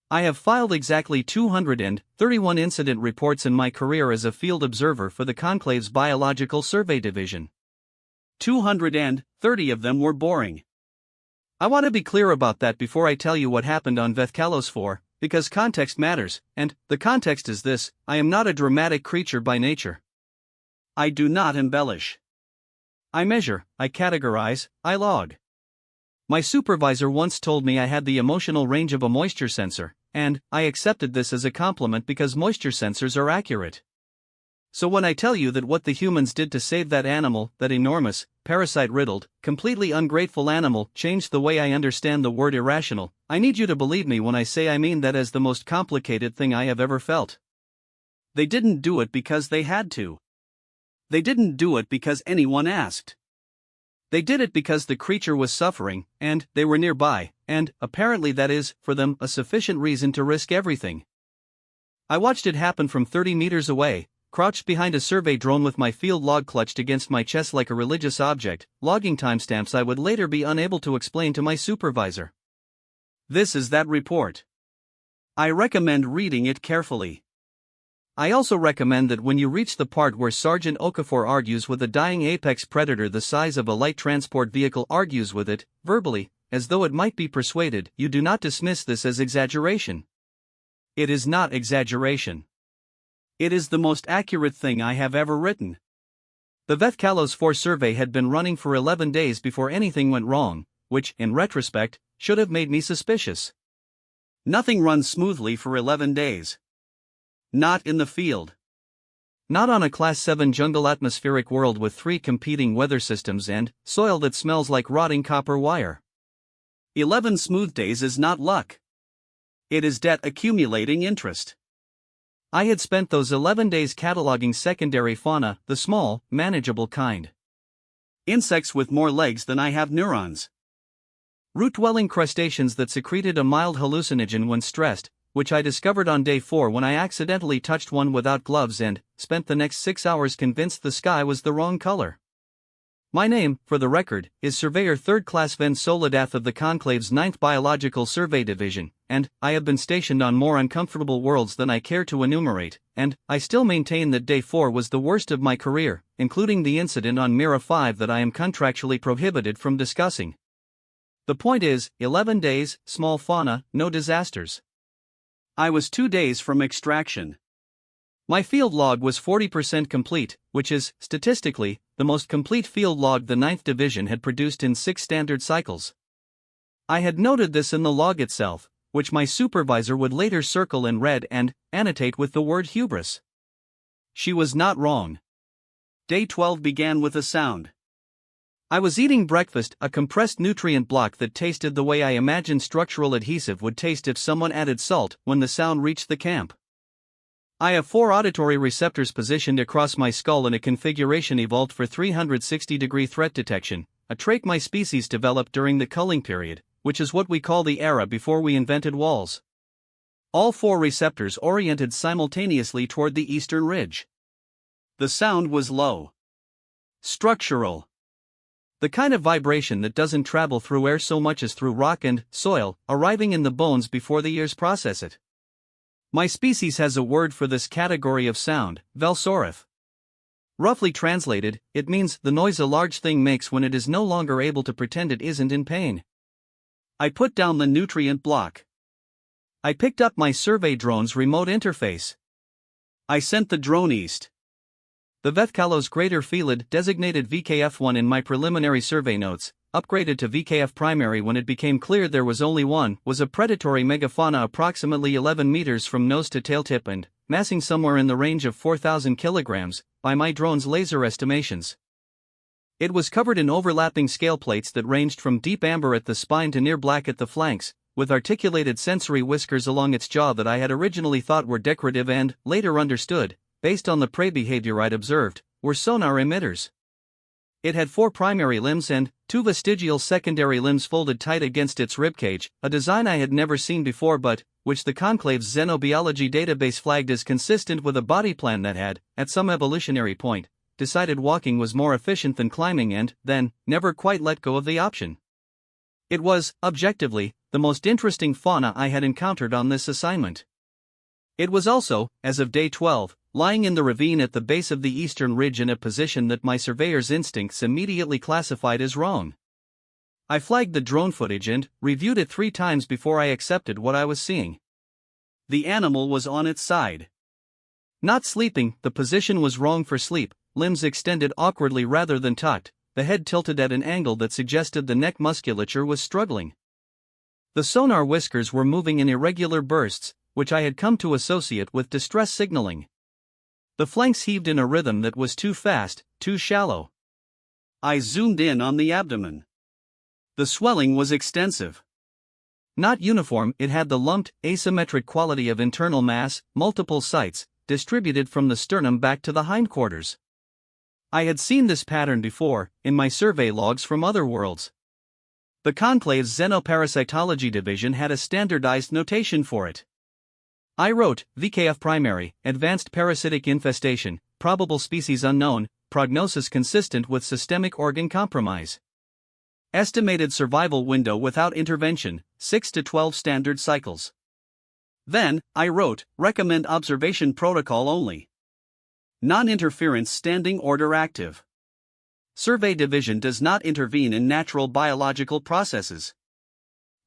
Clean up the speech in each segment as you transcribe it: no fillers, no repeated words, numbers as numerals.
I have filed exactly 231 incident reports in my career as a field observer for the Conclave's Biological Survey Division. 230 of them were boring. I want to be clear about that before I tell you what happened on Vethkalos 4, because context matters, and the context is this: I am not a dramatic creature by nature. I do not embellish. I measure, I categorize, I log. My supervisor once told me I had the emotional range of a moisture sensor, and I accepted this as a compliment because moisture sensors are accurate. So when I tell you that what the humans did to save that animal, that enormous, parasite-riddled, completely ungrateful animal, changed the way I understand the word irrational, I need you to believe me when I say I mean that as the most complicated thing I have ever felt. They didn't do it because they had to. They didn't do it because anyone asked. They did it because the creature was suffering, and they were nearby, and, apparently that is, for them, a sufficient reason to risk everything. I watched it happen from 30 meters away, crouched behind a survey drone with my field log clutched against my chest like a religious object, logging timestamps I would later be unable to explain to my supervisor. This is that report. I recommend reading it carefully. I also recommend that when you reach the part where Sergeant Okafor argues with a dying apex predator the size of a light transport vehicle, argues with it, verbally, as though it might be persuaded, you do not dismiss this as exaggeration. It is not exaggeration. It is the most accurate thing I have ever written. The Vethkalos 4 survey had been running for 11 days before anything went wrong, which, in retrospect, should have made me suspicious. Nothing runs smoothly for 11 days. Not in the field. Not on a Class 7 jungle atmospheric world with 3 competing weather systems and soil that smells like rotting copper wire. 11 smooth days is not luck. It is debt accumulating interest. I had spent those 11 days cataloging secondary fauna, the small, manageable kind. Insects with more legs than I have neurons. Root-dwelling crustaceans that secreted a mild hallucinogen when stressed, which I discovered on day 4 when I accidentally touched one without gloves and spent the next 6 hours convinced the sky was the wrong color. My name, for the record, is Surveyor 3rd Class Ven Soladath of the Conclave's 9th Biological Survey Division, and I have been stationed on more uncomfortable worlds than I care to enumerate, and I still maintain that day 4 was the worst of my career, including the incident on Mira 5 that I am contractually prohibited from discussing. The point is, 11 days, small fauna, no disasters. I was 2 days from extraction. My field log was 40% complete, which is, statistically, the most complete field log the 9th Division had produced in 6 standard cycles. I had noted this in the log itself, which my supervisor would later circle in red and annotate with the word hubris. She was not wrong. Day 12 began with a sound. I was eating breakfast, a compressed nutrient block that tasted the way I imagined structural adhesive would taste if someone added salt, when the sound reached the camp. I have 4 auditory receptors positioned across my skull in a configuration evolved for 360-degree threat detection, a trait my species developed during the culling period, which is what we call the era before we invented walls. All 4 receptors oriented simultaneously toward the eastern ridge. The sound was low. Structural. The kind of vibration that doesn't travel through air so much as through rock and soil, arriving in the bones before the ears process it. My species has a word for this category of sound, velsorif. Roughly translated, it means the noise a large thing makes when it is no longer able to pretend it isn't in pain. I put down the nutrient block. I picked up my survey drone's remote interface. I sent the drone east. The Vethkalos Greater Felid, designated VKF-1 in my preliminary survey notes, upgraded to VKF Primary when it became clear there was only one, was a predatory megafauna approximately 11 meters from nose to tail tip and massing somewhere in the range of 4,000 kilograms, by my drone's laser estimations. It was covered in overlapping scale plates that ranged from deep amber at the spine to near black at the flanks, with articulated sensory whiskers along its jaw that I had originally thought were decorative and, later understood, based on the prey behavior I'd observed, were sonar emitters. It had 4 primary limbs and 2 vestigial secondary limbs folded tight against its ribcage, a design I had never seen before but, which the Conclave's xenobiology database flagged as consistent with a body plan that had, at some evolutionary point, decided walking was more efficient than climbing and, then, never quite let go of the option. It was, objectively, the most interesting fauna I had encountered on this assignment. It was also, as of day 12, lying in the ravine at the base of the eastern ridge in a position that my surveyor's instincts immediately classified as wrong. I flagged the drone footage and reviewed it 3 times before I accepted what I was seeing. The animal was on its side. Not sleeping, the position was wrong for sleep, limbs extended awkwardly rather than tucked, the head tilted at an angle that suggested the neck musculature was struggling. The sonar whiskers were moving in irregular bursts, which I had come to associate with distress signaling. The flanks heaved in a rhythm that was too fast, too shallow. I zoomed in on the abdomen. The swelling was extensive. Not uniform, it had the lumped, asymmetric quality of internal mass, multiple sites, distributed from the sternum back to the hindquarters. I had seen this pattern before, in my survey logs from other worlds. The Conclave's Xenoparasitology division had a standardized notation for it. I wrote, VKF primary, advanced parasitic infestation, probable species unknown, prognosis consistent with systemic organ compromise. Estimated survival window without intervention, 6 to 12 standard cycles. Then, I wrote, recommend observation protocol only. Non-interference standing order active. Survey division does not intervene in natural biological processes.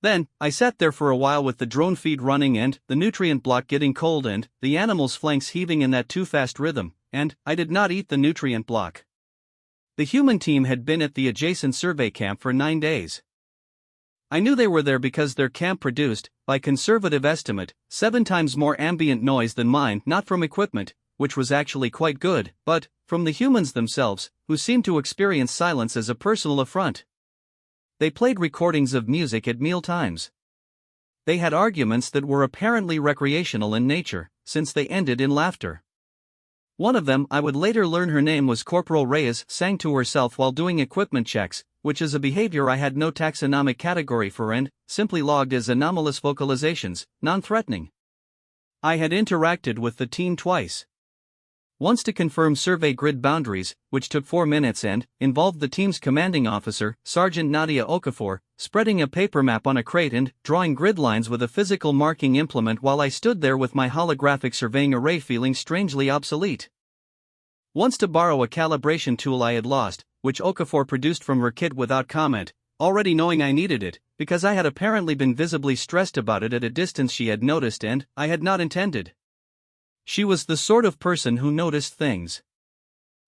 Then, I sat there for a while with the drone feed running and the nutrient block getting cold and the animal's flanks heaving in that too fast rhythm, and I did not eat the nutrient block. The human team had been at the adjacent survey camp for 9 days. I knew they were there because their camp produced, by conservative estimate, 7 times more ambient noise than mine, not from equipment, which was actually quite good, but from the humans themselves, who seemed to experience silence as a personal affront. They played recordings of music at meal times. They had arguments that were apparently recreational in nature, since they ended in laughter. One of them, I would later learn her name was Corporal Reyes, sang to herself while doing equipment checks, which is a behavior I had no taxonomic category for and simply logged as anomalous vocalizations, non-threatening. I had interacted with the team twice. Once to confirm survey grid boundaries, which took 4 minutes and involved the team's commanding officer, Sergeant Nadia Okafor, spreading a paper map on a crate and drawing grid lines with a physical marking implement while I stood there with my holographic surveying array feeling strangely obsolete. Once to borrow a calibration tool I had lost, which Okafor produced from her kit without comment, already knowing I needed it, because I had apparently been visibly stressed about it at a distance she had noticed and I had not intended. She was the sort of person who noticed things.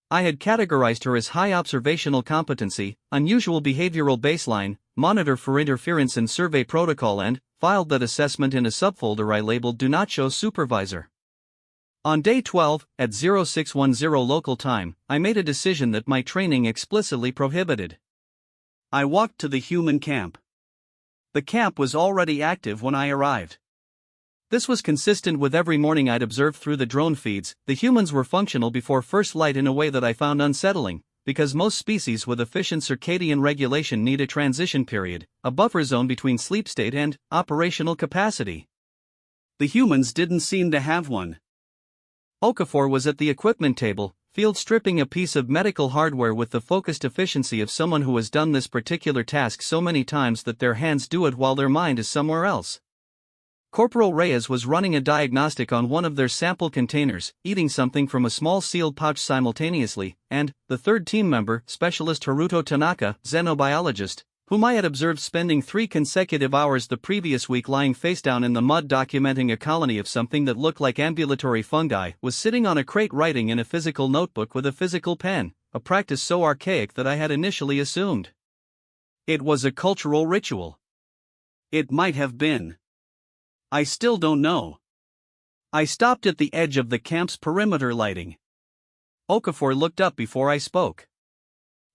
I had categorized her as high observational competency, unusual behavioral baseline, monitor for interference in survey protocol and filed that assessment in a subfolder I labeled Do Not Show Supervisor. On day 12, at 0610 local time, I made a decision that my training explicitly prohibited. I walked to the human camp. The camp was already active when I arrived. This was consistent with every morning I'd observed through the drone feeds. The humans were functional before first light in a way that I found unsettling, because most species with efficient circadian regulation need a transition period, a buffer zone between sleep state and operational capacity. The humans didn't seem to have one. Okafor was at the equipment table, field stripping a piece of medical hardware with the focused efficiency of someone who has done this particular task so many times that their hands do it while their mind is somewhere else. Corporal Reyes was running a diagnostic on one of their sample containers, eating something from a small sealed pouch simultaneously, and the third team member, Specialist Haruto Tanaka, xenobiologist, whom I had observed spending 3 consecutive hours the previous week lying face down in the mud documenting a colony of something that looked like ambulatory fungi, was sitting on a crate writing in a physical notebook with a physical pen, a practice so archaic that I had initially assumed it was a cultural ritual. It might have been. I still don't know. I stopped at the edge of the camp's perimeter lighting. Okafor looked up before I spoke.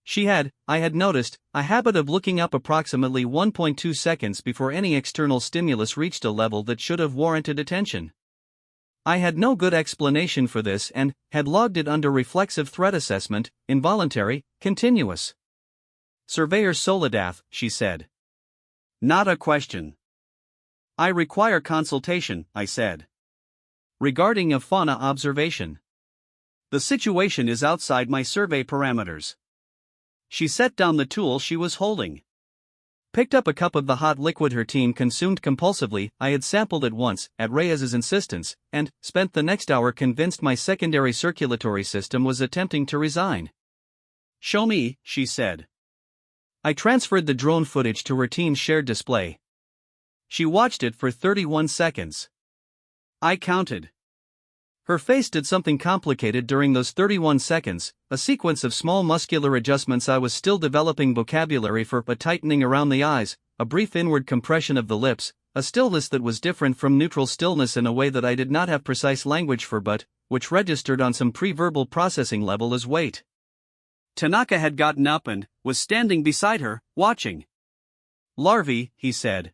She had, I had noticed, a habit of looking up approximately 1.2 seconds before any external stimulus reached a level that should have warranted attention. I had no good explanation for this and had logged it under reflexive threat assessment, involuntary, continuous. Surveyor Solidath, she said. Not a question. I require consultation, I said. Regarding a fauna observation. The situation is outside my survey parameters. She set down the tool she was holding. picked up a cup of the hot liquid her team consumed compulsively. I had sampled it once, at Reyes's insistence, and spent the next hour convinced my secondary circulatory system was attempting to resign. "Show me," she said. I transferred the drone footage to her team's shared display. She watched it for 31 seconds. I counted. Her face did something complicated during those 31 seconds, a sequence of small muscular adjustments I was still developing vocabulary for, a tightening around the eyes, a brief inward compression of the lips, a stillness that was different from neutral stillness in a way that I did not have precise language for but, which registered on some pre-verbal processing level as wait. Tanaka had gotten up and was standing beside her, watching. "Larvae," he said.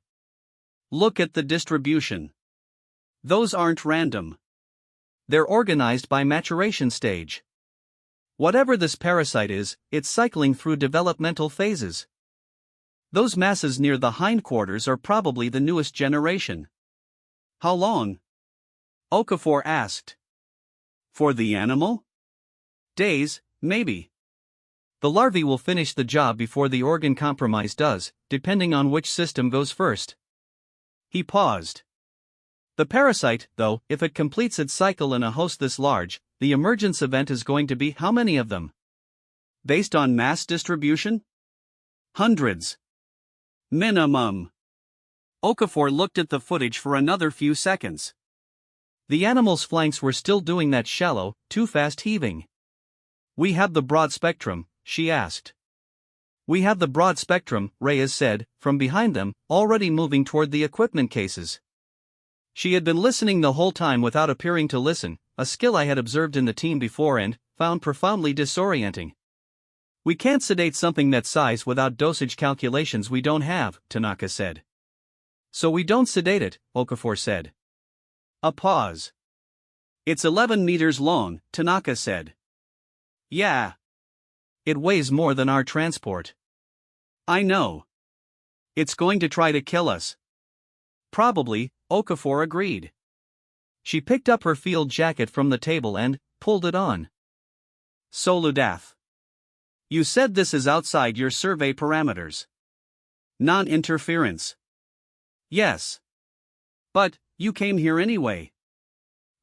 "Look at the distribution. Those aren't random. They're organized by maturation stage. Whatever this parasite is, it's cycling through developmental phases. Those masses near the hindquarters are probably the newest generation." "How long?" Okafor asked. "For the animal? Days, maybe. The larvae will finish the job before the organ compromise does, depending on which system goes first." He paused. "The parasite, though, if it completes its cycle in a host this large, the emergence event is going to be how many of them? Based on mass distribution? Hundreds. Minimum." Okafor looked at the footage for another few seconds. The animal's flanks were still doing that shallow, too fast heaving. "We have the broad spectrum?" she asked. "We have the broad spectrum," Reyes said, from behind them, already moving toward the equipment cases. She had been listening the whole time without appearing to listen, a skill I had observed in the team before and found profoundly disorienting. "We can't sedate something that size without dosage calculations we don't have," Tanaka said. "So we don't sedate it," Okafor said. A pause. "It's 11 meters long," Tanaka said. "Yeah. It weighs more than our transport." "I know. It's going to try to kill us." "Probably," Okafor agreed. She picked up her field jacket from the table and pulled it on. "Soludath. You said this is outside your survey parameters. Non-interference." "Yes. But you came here anyway."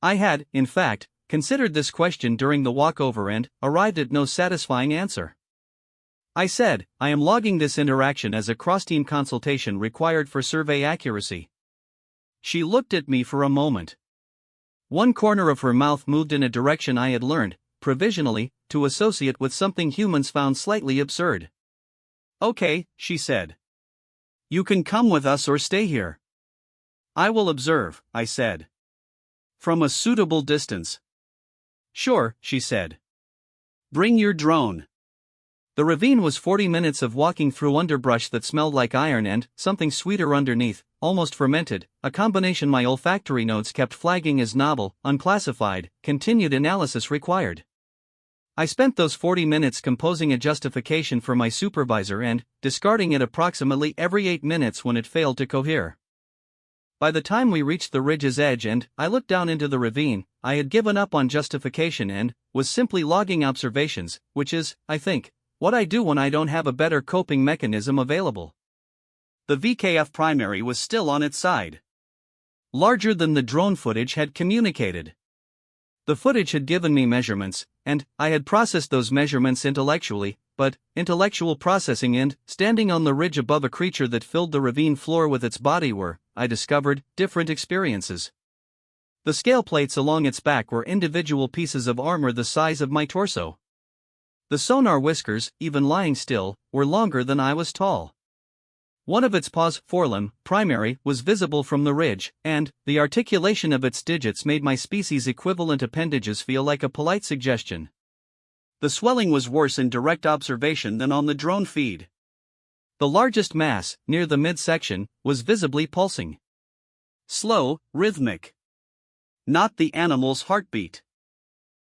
I had, in fact, considered this question during the walkover and arrived at no satisfying answer. I said, "I am logging this interaction as a cross-team consultation required for survey accuracy." She looked at me for a moment. One corner of her mouth moved in a direction I had learned, provisionally, to associate with something humans found slightly absurd. "Okay," she said. "You can come with us or stay here." "I will observe," I said. "From a suitable distance." "Sure," she said. "Bring your drone." The ravine was 40 minutes of walking through underbrush that smelled like iron and something sweeter underneath, almost fermented, a combination my olfactory notes kept flagging as novel, unclassified, continued analysis required. I spent those 40 minutes composing a justification for my supervisor and discarding it approximately every 8 minutes when it failed to cohere. By the time we reached the ridge's edge and I looked down into the ravine, I had given up on justification and was simply logging observations, which is, I think, what I do when I don't have a better coping mechanism available. The VKF primary was still on its side. Larger than the drone footage had communicated. The footage had given me measurements, and I had processed those measurements intellectually, but intellectual processing and standing on the ridge above a creature that filled the ravine floor with its body were, I discovered, different experiences. The scale plates along its back were individual pieces of armor the size of my torso. The sonar whiskers, even lying still, were longer than I was tall. One of its paws, forelimb, primary, was visible from the ridge, and the articulation of its digits made my species equivalent appendages feel like a polite suggestion. The swelling was worse in direct observation than on the drone feed. The largest mass, near the midsection, was visibly pulsing. Slow, rhythmic. Not the animal's heartbeat.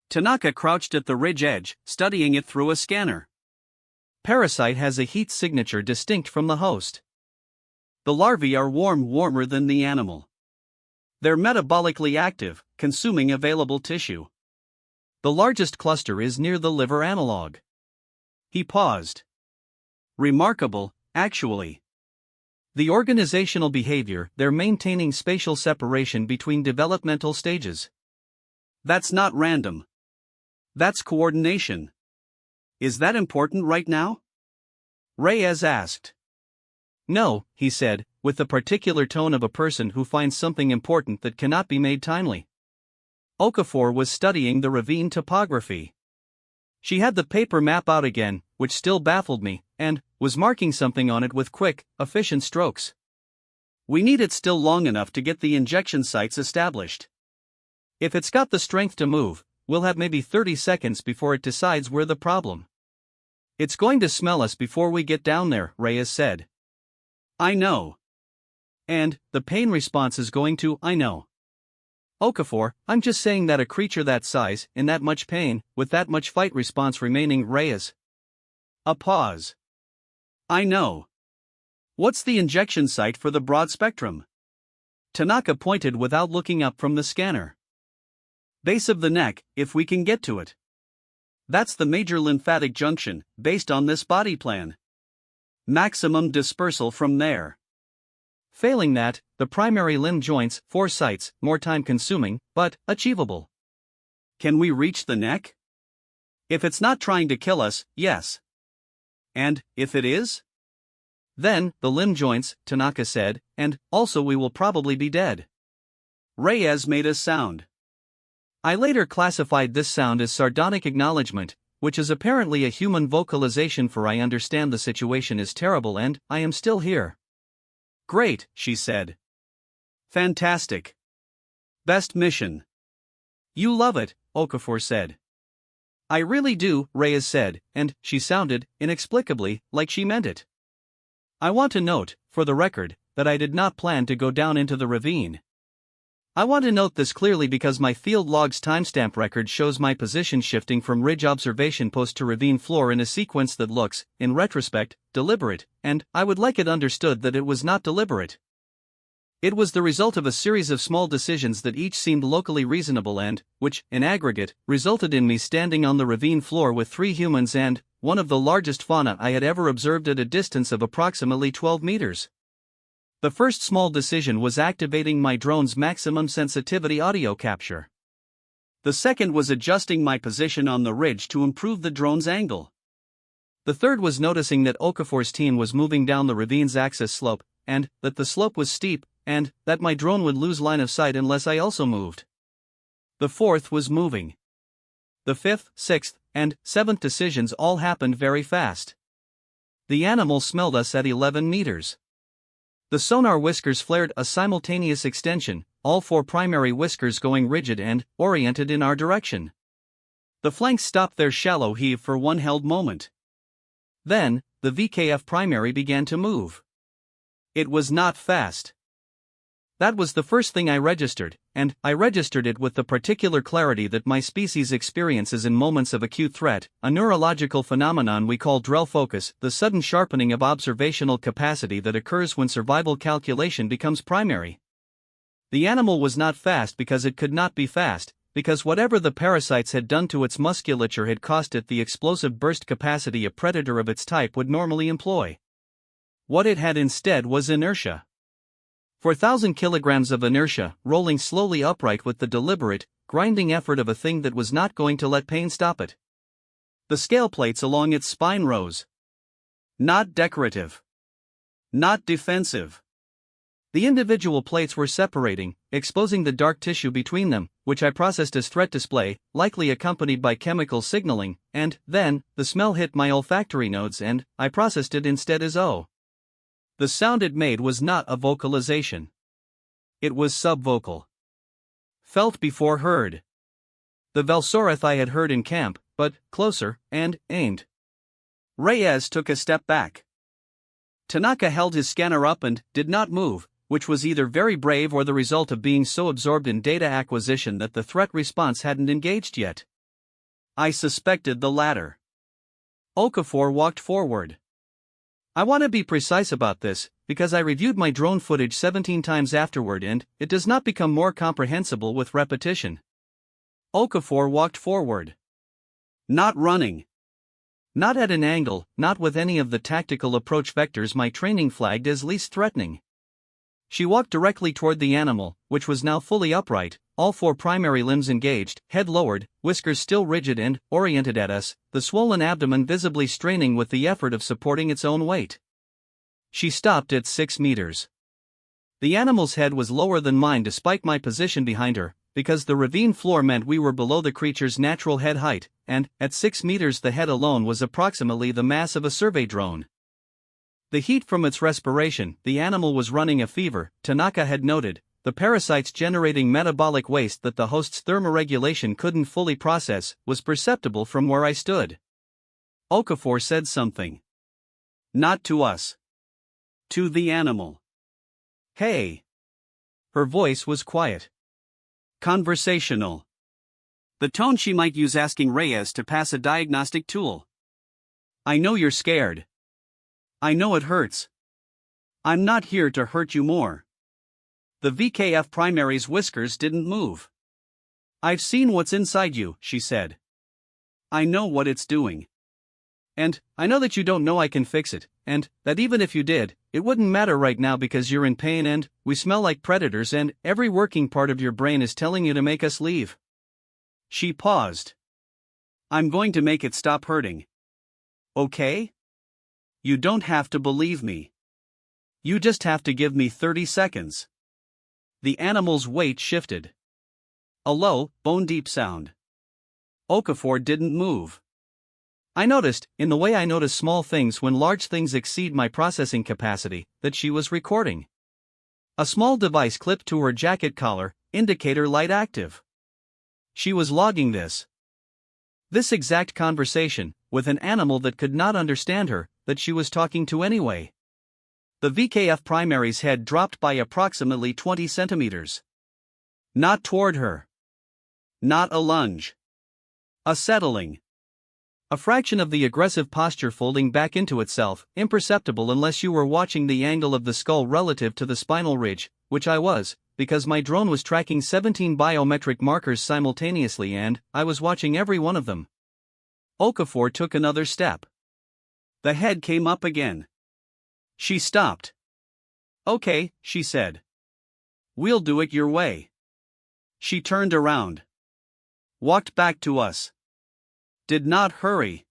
Tanaka crouched at the ridge edge, studying it through a scanner. Parasite has a heat signature distinct from the host. The larvae are warmer than the animal. They're metabolically active, consuming available tissue. The largest cluster is near the liver analog. He paused. Remarkable, actually. The organizational behavior, they're maintaining spatial separation between developmental stages. That's not random. That's coordination. Is that important right now? Reyes asked. No, he said, with the particular tone of a person who finds something important that cannot be made timely. Okafor was studying the ravine topography. She had the paper map out again, which still baffled me, and was marking something on it with quick, efficient strokes. We need it still long enough to get the injection sites established. If it's got the strength to move, we'll have maybe 30 seconds before it decides we're the problem. It's going to smell us before we get down there, Reyes said. I know. And the pain response is going to, I know. Okafor, I'm just saying that a creature that size, in that much pain, with that much fight response remaining, Reyes. A pause. I know. What's the injection site for the broad spectrum? Tanaka pointed without looking up from the scanner. Base of the neck, if we can get to it. That's the major lymphatic junction, based on this body plan. Maximum dispersal from there. Failing that, the primary limb joints, 4 sites, more time consuming, but achievable. Can we reach the neck? If it's not trying to kill us, yes. And if it is? Then, the limb joints, Tanaka said, and also we will probably be dead. Reyes made a sound. I later classified this sound as sardonic acknowledgement, which is apparently a human vocalization for I understand the situation is terrible and I am still here. Great, she said. Fantastic. Best mission. You love it, Okafor said. I really do, Reyes said, and she sounded, inexplicably, like she meant it. I want to note, for the record, that I did not plan to go down into the ravine. I want to note this clearly because my field log's timestamp record shows my position shifting from ridge observation post to ravine floor in a sequence that looks, in retrospect, deliberate, and I would like it understood that it was not deliberate. It was the result of a series of small decisions that each seemed locally reasonable and, which, in aggregate, resulted in me standing on the ravine floor with 3 humans and one of the largest fauna I had ever observed at a distance of approximately 12 meters. The first small decision was activating my drone's maximum sensitivity audio capture. The second was adjusting my position on the ridge to improve the drone's angle. The third was noticing that Okafor's team was moving down the ravine's axis slope, and that the slope was steep, and that my drone would lose line of sight unless I also moved. The fourth was moving. The fifth, sixth, and seventh decisions all happened very fast. The animal smelled us at 11 meters. The sonar whiskers flared a simultaneous extension, all 4 primary whiskers going rigid and oriented in our direction. The flanks stopped their shallow heave for one held moment. Then, the VKF primary began to move. It was not fast. That was the first thing I registered, and I registered it with the particular clarity that my species experiences in moments of acute threat, a neurological phenomenon we call Drell focus, the sudden sharpening of observational capacity that occurs when survival calculation becomes primary. The animal was not fast because it could not be fast, because whatever the parasites had done to its musculature had cost it the explosive burst capacity a predator of its type would normally employ. What it had instead was inertia. 4,000 kilograms of inertia, rolling slowly upright with the deliberate, grinding effort of a thing that was not going to let pain stop it. The scale plates along its spine rose. Not decorative. Not defensive. The individual plates were separating, exposing the dark tissue between them, which I processed as threat display, likely accompanied by chemical signaling, and, then, the smell hit my olfactory nodes and I processed it instead as O. The sound it made was not a vocalization. It was subvocal. Felt before heard. The Velsorith I had heard in camp, but closer, and aimed. Reyes took a step back. Tanaka held his scanner up and did not move, which was either very brave or the result of being so absorbed in data acquisition that the threat response hadn't engaged yet. I suspected the latter. Okafor walked forward. I want to be precise about this, because I reviewed my drone footage 17 times afterward and it does not become more comprehensible with repetition. Okafor walked forward. Not running. Not at an angle, not with any of the tactical approach vectors my training flagged as least threatening. She walked directly toward the animal, which was now fully upright, all four primary limbs engaged, head lowered, whiskers still rigid and oriented at us, the swollen abdomen visibly straining with the effort of supporting its own weight. She stopped at 6 meters. The animal's head was lower than mine despite my position behind her, because the ravine floor meant we were below the creature's natural head height, and, at 6 meters the head alone was approximately the mass of a survey drone. The heat from its respiration, the animal was running a fever, Tanaka had noted, the parasites generating metabolic waste that the host's thermoregulation couldn't fully process, was perceptible from where I stood. Okafor said something. Not to us. To the animal. Hey. Her voice was quiet. Conversational. The tone she might use asking Reyes to pass a diagnostic tool. I know you're scared. I know it hurts. I'm not here to hurt you more. The VKF primary's whiskers didn't move. I've seen what's inside you, she said. I know what it's doing. And I know that you don't know I can fix it, and that even if you did, it wouldn't matter right now because you're in pain and we smell like predators and every working part of your brain is telling you to make us leave. She paused. I'm going to make it stop hurting. Okay? You don't have to believe me. You just have to give me 30 seconds. The animal's weight shifted. A low, bone-deep sound. Okafor didn't move. I noticed, in the way I notice small things when large things exceed my processing capacity, that she was recording. A small device clipped to her jacket collar, indicator light active. She was logging this. This exact conversation, with an animal that could not understand her, that she was talking to anyway. The VKF primary's head dropped by approximately 20 centimeters. Not toward her. Not a lunge. A settling. A fraction of the aggressive posture folding back into itself, imperceptible unless you were watching the angle of the skull relative to the spinal ridge, which I was, because my drone was tracking 17 biometric markers simultaneously and I was watching every one of them. Okafor took another step. The head came up again. She stopped. Okay, she said. We'll do it your way. She turned around. Walked back to us. Did not hurry.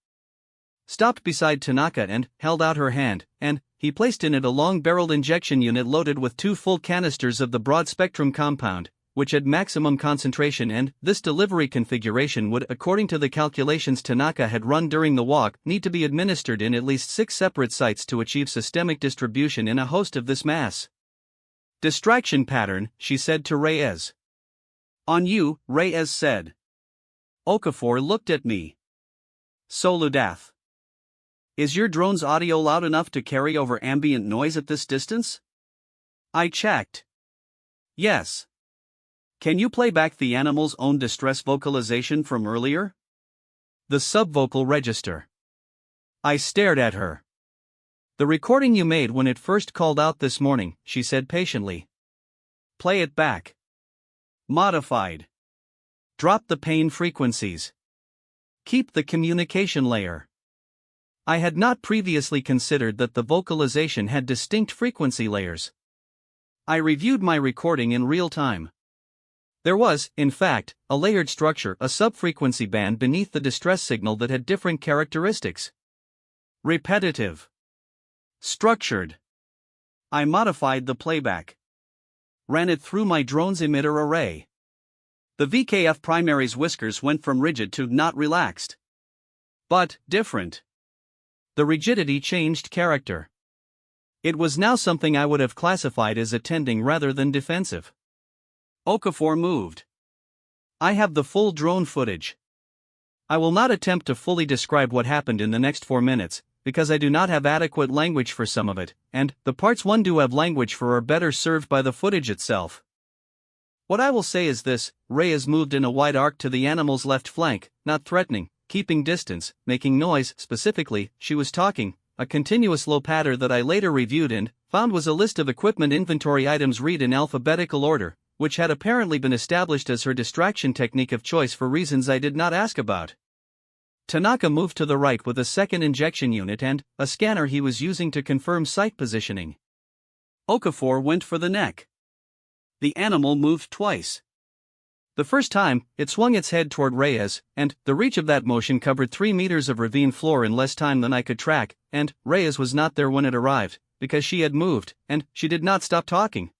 Stopped beside Tanaka and held out her hand, and he placed in it a long-barreled injection unit loaded with 2 full canisters of the broad-spectrum compound, which had maximum concentration, and this delivery configuration would, according to the calculations Tanaka had run during the walk, need to be administered in at least 6 separate sites to achieve systemic distribution in a host of this mass. Distraction pattern, she said to Reyes. On you, Reyes said. Okafor looked at me. Soludath. Is your drone's audio loud enough to carry over ambient noise at this distance? I checked. Yes. Can you play back the animal's own distress vocalization from earlier? The subvocal register. I stared at her. The recording you made when it first called out this morning, she said patiently. Play it back. Modified. Drop the pain frequencies. Keep the communication layer. I had not previously considered that the vocalization had distinct frequency layers. I reviewed my recording in real time. There was, in fact, a layered structure, a subfrequency band beneath the distress signal that had different characteristics. Repetitive. Structured. I modified the playback. Ran it through my drone's emitter array. The VKF primary's whiskers went from rigid to not relaxed. But different. The rigidity changed character. It was now something I would have classified as attending rather than defensive. Okafor moved. I have the full drone footage. I will not attempt to fully describe what happened in the next 4 minutes, because I do not have adequate language for some of it, and the parts one do have language for are better served by the footage itself. What I will say is this: Reyes moved in a wide arc to the animal's left flank, not threatening, keeping distance, making noise. Specifically, she was talking, a continuous low patter that I later reviewed and found was a list of equipment inventory items read in alphabetical order, which had apparently been established as her distraction technique of choice for reasons I did not ask about. Tanaka moved to the right with a second injection unit and a scanner he was using to confirm site positioning. Okafor went for the neck. The animal moved twice. The first time, it swung its head toward Reyes, and the reach of that motion covered 3 meters of ravine floor in less time than I could track, and Reyes was not there when it arrived, because she had moved, and she did not stop talking.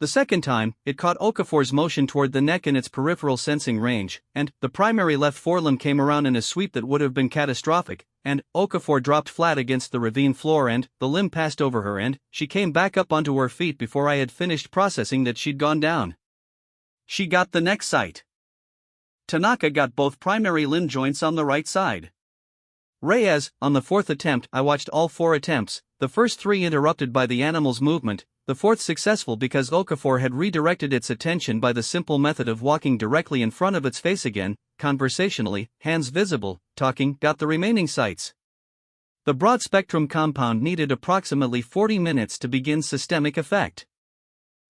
The second time, it caught Okafor's motion toward the neck in its peripheral sensing range, and the primary left forelimb came around in a sweep that would have been catastrophic, and Okafor dropped flat against the ravine floor and the limb passed over her and she came back up onto her feet before I had finished processing that she'd gone down. She got the neck site. Tanaka got both primary limb joints on the right side. Reyes, on the fourth attempt, I watched all 4 attempts, the first 3 interrupted by the animal's movement, the fourth successful because Okafor had redirected its attention by the simple method of walking directly in front of its face again, conversationally, hands visible, talking, got the remaining sites. The broad-spectrum compound needed approximately 40 minutes to begin systemic effect.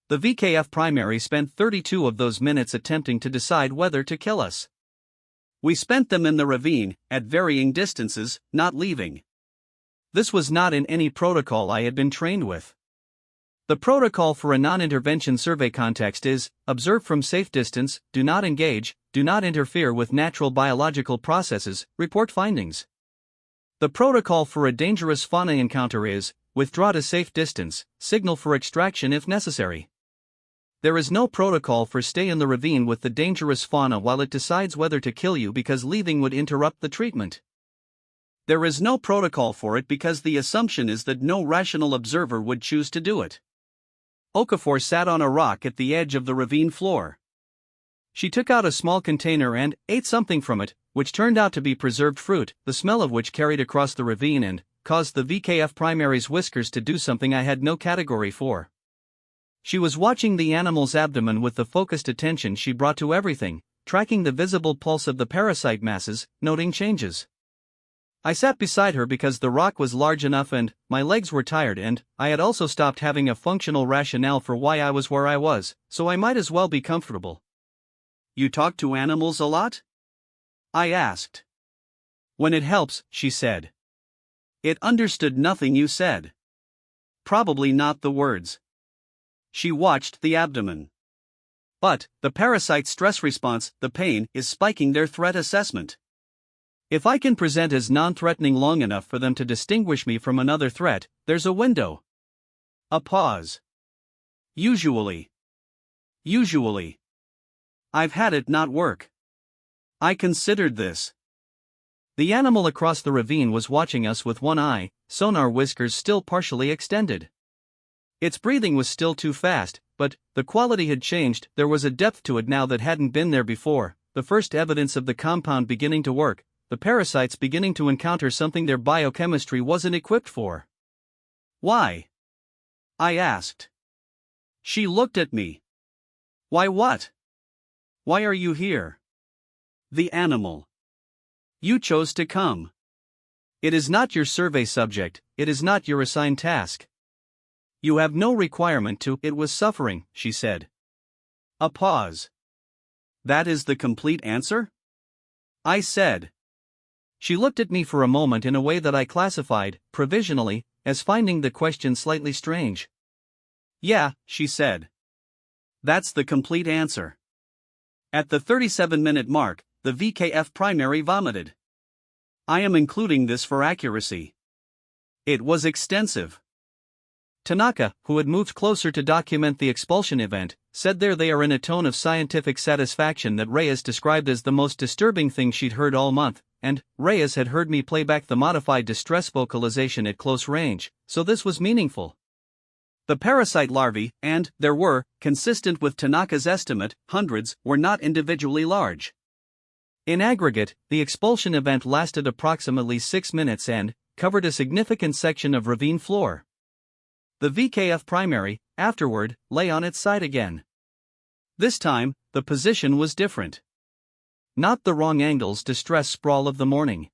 The VKF primary spent 32 of those minutes attempting to decide whether to kill us. We spent them in the ravine, at varying distances, not leaving. This was not in any protocol I had been trained with. The protocol for a non-intervention survey context is, observe from safe distance, do not engage, do not interfere with natural biological processes, report findings. The protocol for a dangerous fauna encounter is, withdraw to safe distance, signal for extraction if necessary. There is no protocol for stay in the ravine with the dangerous fauna while it decides whether to kill you because leaving would interrupt the treatment. There is no protocol for it because the assumption is that no rational observer would choose to do it. Okafor sat on a rock at the edge of the ravine floor. She took out a small container and ate something from it, which turned out to be preserved fruit, the smell of which carried across the ravine and caused the VKF primary's whiskers to do something I had no category for. She was watching the animal's abdomen with the focused attention she brought to everything, tracking the visible pulse of the parasite masses, noting changes. I sat beside her because the rock was large enough and my legs were tired and I had also stopped having a functional rationale for why I was where I was, so I might as well be comfortable. You talk to animals a lot? I asked. When it helps, she said. It understood nothing you said. Probably not the words. She watched the abdomen. But, the parasite stress response, the pain, is spiking their threat assessment. If I can present as non-threatening long enough for them to distinguish me from another threat, there's a window. A pause. Usually. I've had it not work. I considered this. The animal across the ravine was watching us with one eye, sonar whiskers still partially extended. Its breathing was still too fast, but the quality had changed. There was a depth to it now that hadn't been there before, the first evidence of the compound beginning to work, the parasites beginning to encounter something their biochemistry wasn't equipped for. Why? I asked. She looked at me. Why what? Why are you here? The animal. You chose to come. It is not your survey subject, it is not your assigned task. You have no requirement to. It was suffering, she said. A pause. That is the complete answer? I said. She looked at me for a moment in a way that I classified, provisionally, as finding the question slightly strange. Yeah, she said. That's the complete answer. At the 37-minute mark, the VKF primary vomited. I am including this for accuracy. It was extensive. Tanaka, who had moved closer to document the expulsion event, said there they are in a tone of scientific satisfaction that Reyes described as the most disturbing thing she'd heard all month, and Reyes had heard me play back the modified distress vocalization at close range, so this was meaningful. The parasite larvae, and there were, consistent with Tanaka's estimate, hundreds, were not individually large. In aggregate, the expulsion event lasted approximately 6 minutes and covered a significant section of ravine floor. The VKF primary, afterward, lay on its side again. This time, the position was different. Not the wrong angles distress sprawl of the morning.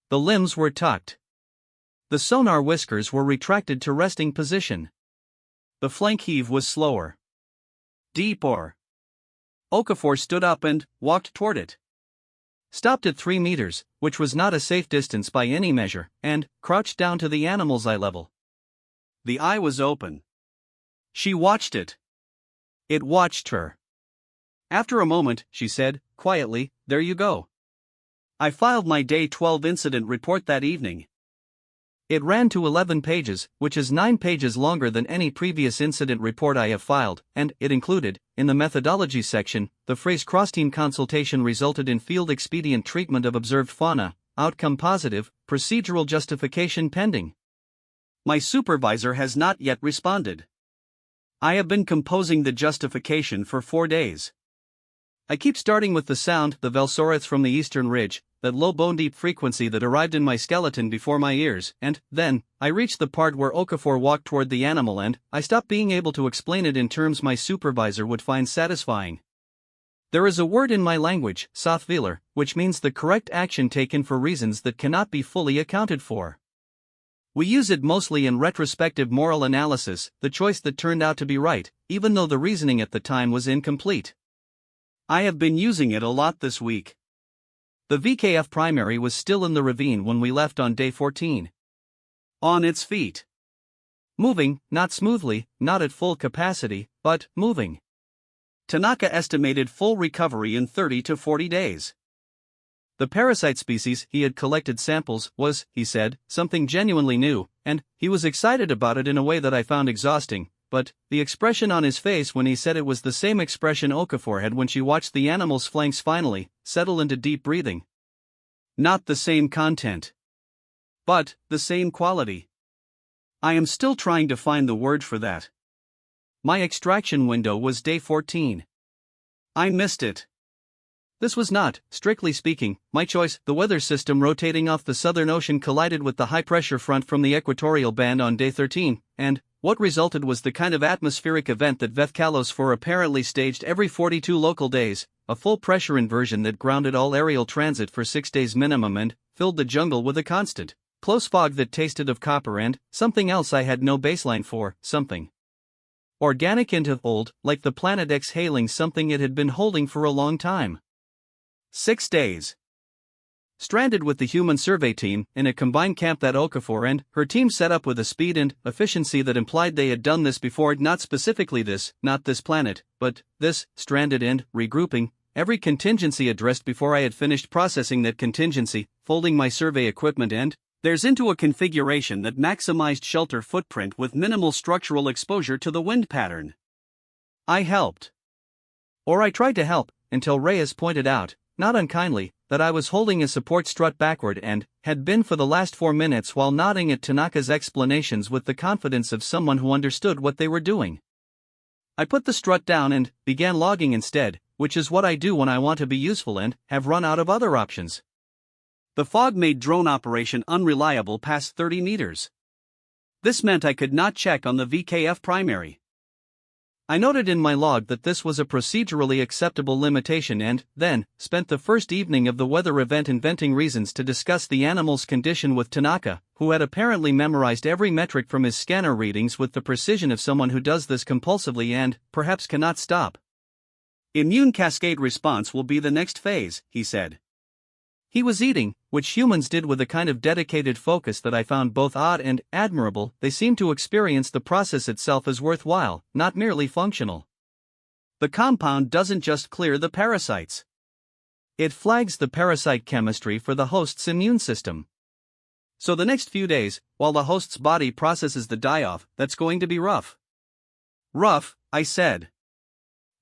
The limbs were tucked. The sonar whiskers were retracted to resting position. The flank heave was slower. Deeper. Okafor stood up and walked toward it. stopped at 3 meters, which was not a safe distance by any measure, and crouched down to the animal's eye level. The eye was open. She watched it. It watched her. After a moment, she said, quietly, "There you go." I filed my Day 12 incident report that evening. It ran to 11 pages, which is 9 pages longer than any previous incident report I have filed, and it included, in the methodology section, the phrase cross-team consultation resulted in field expedient treatment of observed fauna, outcome positive, procedural justification pending. My supervisor has not yet responded. I have been composing the justification for 4 days. I keep starting with the sound, the Velsoriths from the eastern ridge, that low bone-deep frequency that arrived in my skeleton before my ears, and then I reach the part where Okafor walked toward the animal and I stop being able to explain it in terms my supervisor would find satisfying. There is a word in my language, Sothviler, which means the correct action taken for reasons that cannot be fully accounted for. We use it mostly in retrospective moral analysis, the choice that turned out to be right, even though the reasoning at the time was incomplete. I have been using it a lot this week. The VKF primary was still in the ravine when we left on day 14. On its feet. Moving, not smoothly, not at full capacity, but moving. Tanaka estimated full recovery in 30 to 40 days. The parasite species he had collected samples was, he said, something genuinely new, and he was excited about it in a way that I found exhausting, but the expression on his face when he said it was the same expression Okafor had when she watched the animal's flanks finally settle into deep breathing. Not the same content, but the same quality. I am still trying to find the word for that. My extraction window was day 14. I missed it. This was not, strictly speaking, my choice. The weather system rotating off the Southern Ocean collided with the high-pressure front from the equatorial band on day 13, and what resulted was the kind of atmospheric event that Vethkalos 4 apparently staged every 42 local days, a full pressure inversion that grounded all aerial transit for 6 days minimum and filled the jungle with a constant, close fog that tasted of copper and something else I had no baseline for, something organic and old, like the planet exhaling something it had been holding for a long time. 6 days. Stranded with the human survey team in a combined camp that Okafor and her team set up with a speed and efficiency that implied they had done this before, not specifically this, not this planet, but this, stranded and regrouping, every contingency addressed before I had finished processing that contingency, folding my survey equipment and theirs into a configuration that maximized shelter footprint with minimal structural exposure to the wind pattern. I helped. Or I tried to help, until Reyes pointed out, not unkindly, that I was holding a support strut backward and had been for the last 4 minutes while nodding at Tanaka's explanations with the confidence of someone who understood what they were doing. I put the strut down and began logging instead, which is what I do when I want to be useful and have run out of other options. The fog made drone operation unreliable past 30 meters. This meant I could not check on the VKF primary. I noted in my log that this was a procedurally acceptable limitation and, then, spent the first evening of the weather event inventing reasons to discuss the animal's condition with Tanaka, who had apparently memorized every metric from his scanner readings with the precision of someone who does this compulsively and, perhaps cannot stop. Immune cascade response will be the next phase, he said. He was eating, which humans did with a kind of dedicated focus that I found both odd and admirable. They seemed to experience the process itself as worthwhile, not merely functional. The compound doesn't just clear the parasites. It flags the parasite chemistry for the host's immune system. So the next few days, while the host's body processes the die-off, that's going to be rough. Rough, I said.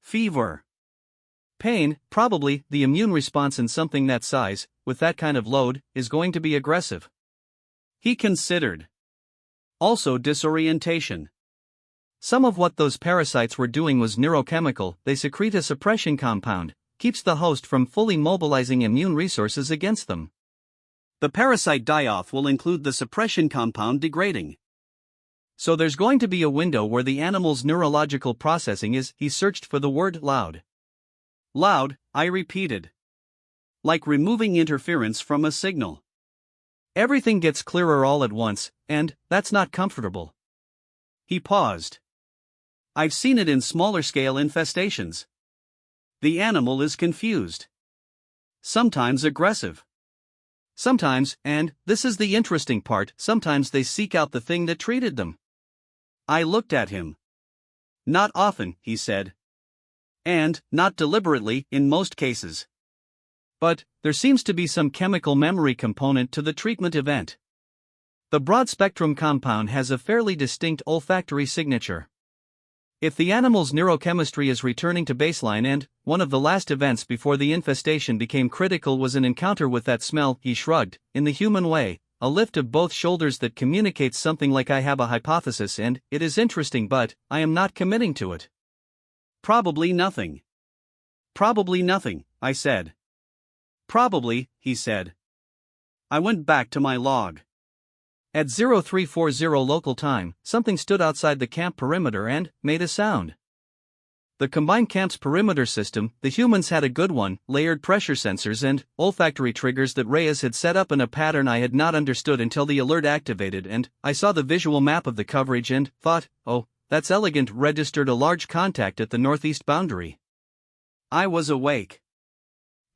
Fever. Pain, probably. The immune response in something that size, with that kind of load, is going to be aggressive. He considered. Also disorientation. Some of what those parasites were doing was neurochemical. They secrete a suppression compound, keeps the host from fully mobilizing immune resources against them. The parasite die-off will include the suppression compound degrading. So there's going to be a window where the animal's neurological processing is. He searched for the word loud. Loud, I repeated. Like removing interference from a signal. Everything gets clearer all at once, and that's not comfortable. He paused. I've seen it in smaller scale infestations. The animal is confused. Sometimes aggressive. Sometimes, and this is the interesting part, sometimes they seek out the thing that treated them. I looked at him. Not often, he said. And, not deliberately, in most cases. But, there seems to be some chemical memory component to the treatment event. The broad-spectrum compound has a fairly distinct olfactory signature. If the animal's neurochemistry is returning to baseline and, one of the last events before the infestation became critical was an encounter with that smell, he shrugged, in the human way, a lift of both shoulders that communicates something like I have a hypothesis and, it is interesting but, I am not committing to it. Probably nothing. Probably nothing, I said. Probably, he said. I went back to my log. At 0340 local time, something stood outside the camp perimeter and made a sound. The combined camp's perimeter system, the humans had a good one, layered pressure sensors and olfactory triggers that Reyes had set up in a pattern I had not understood until the alert activated, and I saw the visual map of the coverage and thought, oh, that's elegant, registered a large contact at the northeast boundary. I was awake.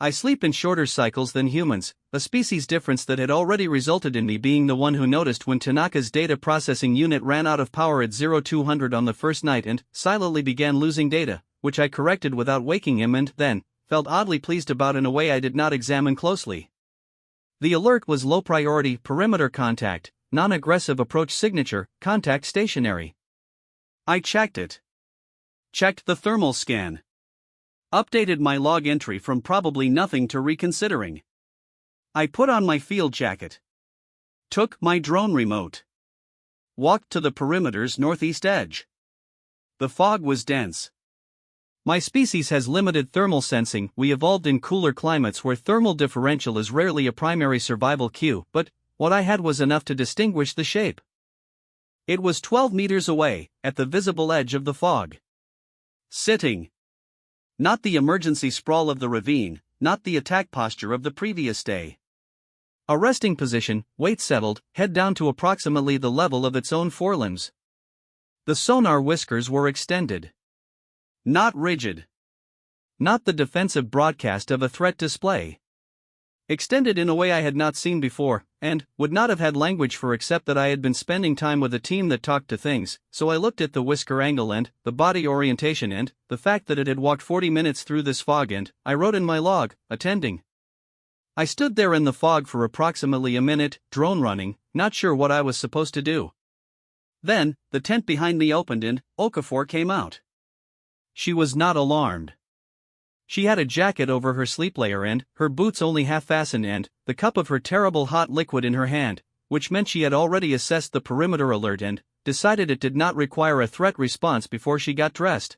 I sleep in shorter cycles than humans, a species difference that had already resulted in me being the one who noticed when Tanaka's data processing unit ran out of power at 0200 on the first night and silently began losing data, which I corrected without waking him and then felt oddly pleased about in a way I did not examine closely. The alert was low priority, perimeter contact, non-aggressive approach signature, contact stationary. I checked it. Checked the thermal scan. Updated my log entry from probably nothing to reconsidering. I put on my field jacket. Took my drone remote. Walked to the perimeter's northeast edge. The fog was dense. My species has limited thermal sensing. We evolved in cooler climates where thermal differential is rarely a primary survival cue, but what I had was enough to distinguish the shape. It was 12 meters away, at the visible edge of the fog. Sitting. Not the emergency sprawl of the ravine, not the attack posture of the previous day. A resting position, weight settled, head down to approximately the level of its own forelimbs. The sonar whiskers were extended. Not rigid. Not the defensive broadcast of a threat display. Extended in a way I had not seen before, and would not have had language for except that I had been spending time with a team that talked to things, so I looked at the whisker angle and the body orientation and the fact that it had walked 40 minutes through this fog and I wrote in my log, attending. I stood there in the fog for approximately a minute, drone running, not sure what I was supposed to do. Then, the tent behind me opened and Okafor came out. She was not alarmed. She had a jacket over her sleep layer and her boots only half fastened and the cup of her terrible hot liquid in her hand, which meant she had already assessed the perimeter alert and decided it did not require a threat response before she got dressed.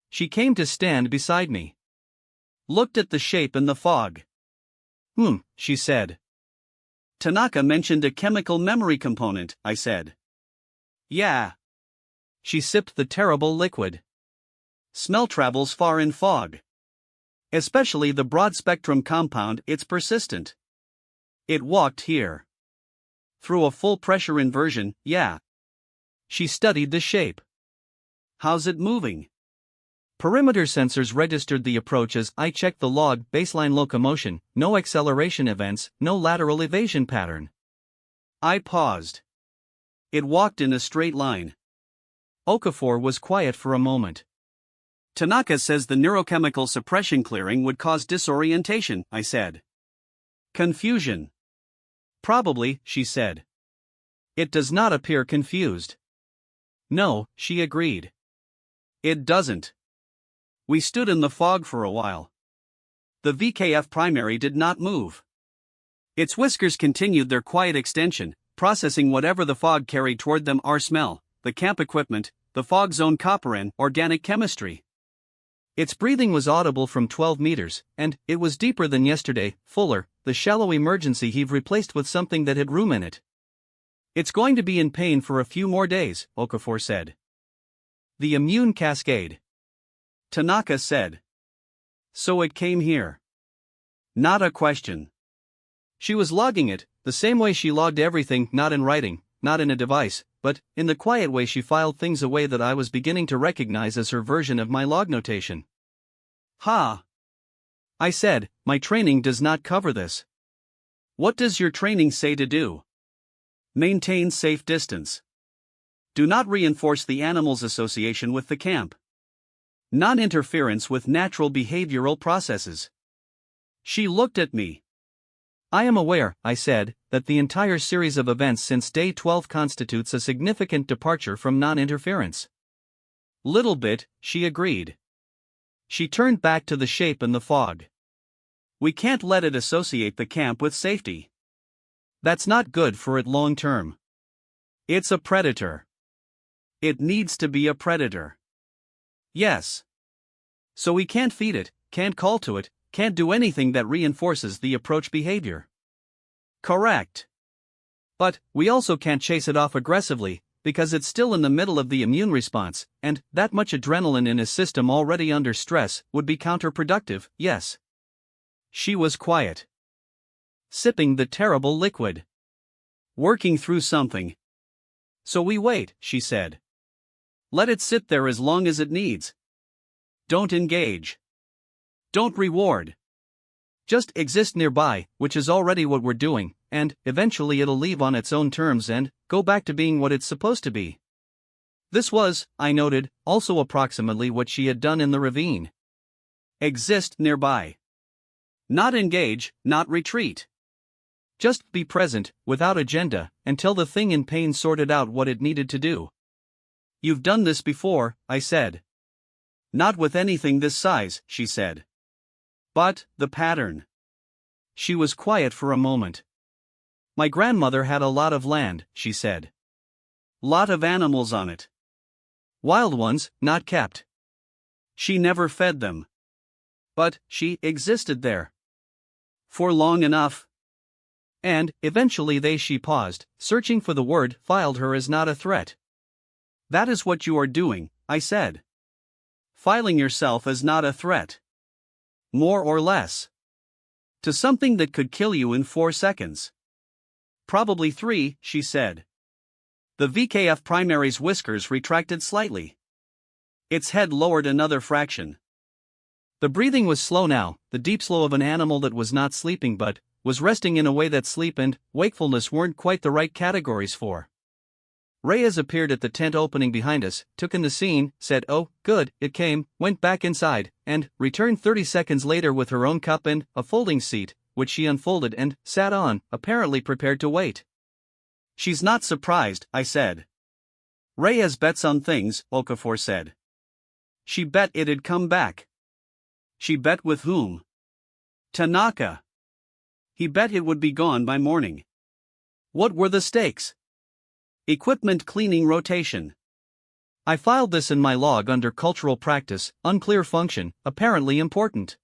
She came to stand beside me. Looked at the shape in the fog. She said. Tanaka mentioned a chemical memory component, I said. Yeah. She sipped the terrible liquid. Smell travels far in fog. Especially the broad-spectrum compound, it's persistent. It walked here. Through a full pressure inversion, yeah. She studied the shape. How's it moving? Perimeter sensors registered the approach as I checked the log, baseline locomotion, no acceleration events, no lateral evasion pattern. I paused. It walked in a straight line. Okafor was quiet for a moment. Tanaka says the neurochemical suppression clearing would cause disorientation, I said. Confusion. Probably, she said. It does not appear confused. No, she agreed. It doesn't. We stood in the fog for a while. The VKF primary did not move. Its whiskers continued their quiet extension, processing whatever the fog carried toward them: our smell, the camp equipment, the fog zone copperan, organic chemistry. Its breathing was audible from 12 meters, and it was deeper than yesterday, fuller, the shallow emergency heave replaced with something that had room in it. It's going to be in pain for a few more days, Okafor said. The immune cascade. Tanaka said. So it came here. Not a question. She was logging it, the same way she logged everything, not in writing, not in a device, but in the quiet way she filed things away that I was beginning to recognize as her version of my log notation. Ha! I said, my training does not cover this. What does your training say to do? Maintain safe distance. Do not reinforce the animal's association with the camp. Non-interference with natural behavioral processes. She looked at me. I am aware, I said, that the entire series of events since day 12 constitutes a significant departure from non-interference. Little bit, she agreed. She turned back to the shape in the fog. We can't let it associate the camp with safety. That's not good for it long term. It's a predator. It needs to be a predator. Yes. So we can't feed it, can't call to it, can't do anything that reinforces the approach behavior. Correct. But we also can't chase it off aggressively, because it's still in the middle of the immune response, and that much adrenaline in his system already under stress would be counterproductive, yes. She was quiet. Sipping the terrible liquid. Working through something. So we wait, she said. Let it sit there as long as it needs. Don't engage. Don't reward. Just exist nearby, which is already what we're doing, and eventually it'll leave on its own terms and go back to being what it's supposed to be. This was, I noted, also approximately what she had done in the ravine. Exist nearby. Not engage, not retreat. Just be present, without agenda, until the thing in pain sorted out what it needed to do. You've done this before, I said. Not with anything this size, she said. But, the pattern. She was quiet for a moment. My grandmother had a lot of land, she said. Lot of animals on it. Wild ones, not kept. She never fed them. But, she existed there. For long enough. And, eventually she paused, searching for the word, filed her as not a threat. That is what you are doing, I said. Filing yourself as not a threat. More or less. To something that could kill you in 4 seconds. Probably 3, she said. The VKF primary's whiskers retracted slightly. Its head lowered another fraction. The breathing was slow now, the deep slow of an animal that was not sleeping but was resting in a way that sleep and wakefulness weren't quite the right categories for. Reyes appeared at the tent opening behind us, took in the scene, said oh, good, it came, went back inside, and returned 30 seconds later with her own cup and a folding seat, which she unfolded and sat on, apparently prepared to wait. She's not surprised, I said. Reyes bets on things, Okafor said. She bet it'd come back. She bet with whom? Tanaka. He bet it would be gone by morning. What were the stakes? Equipment cleaning rotation. I filed this in my log under cultural practice, unclear function, apparently important.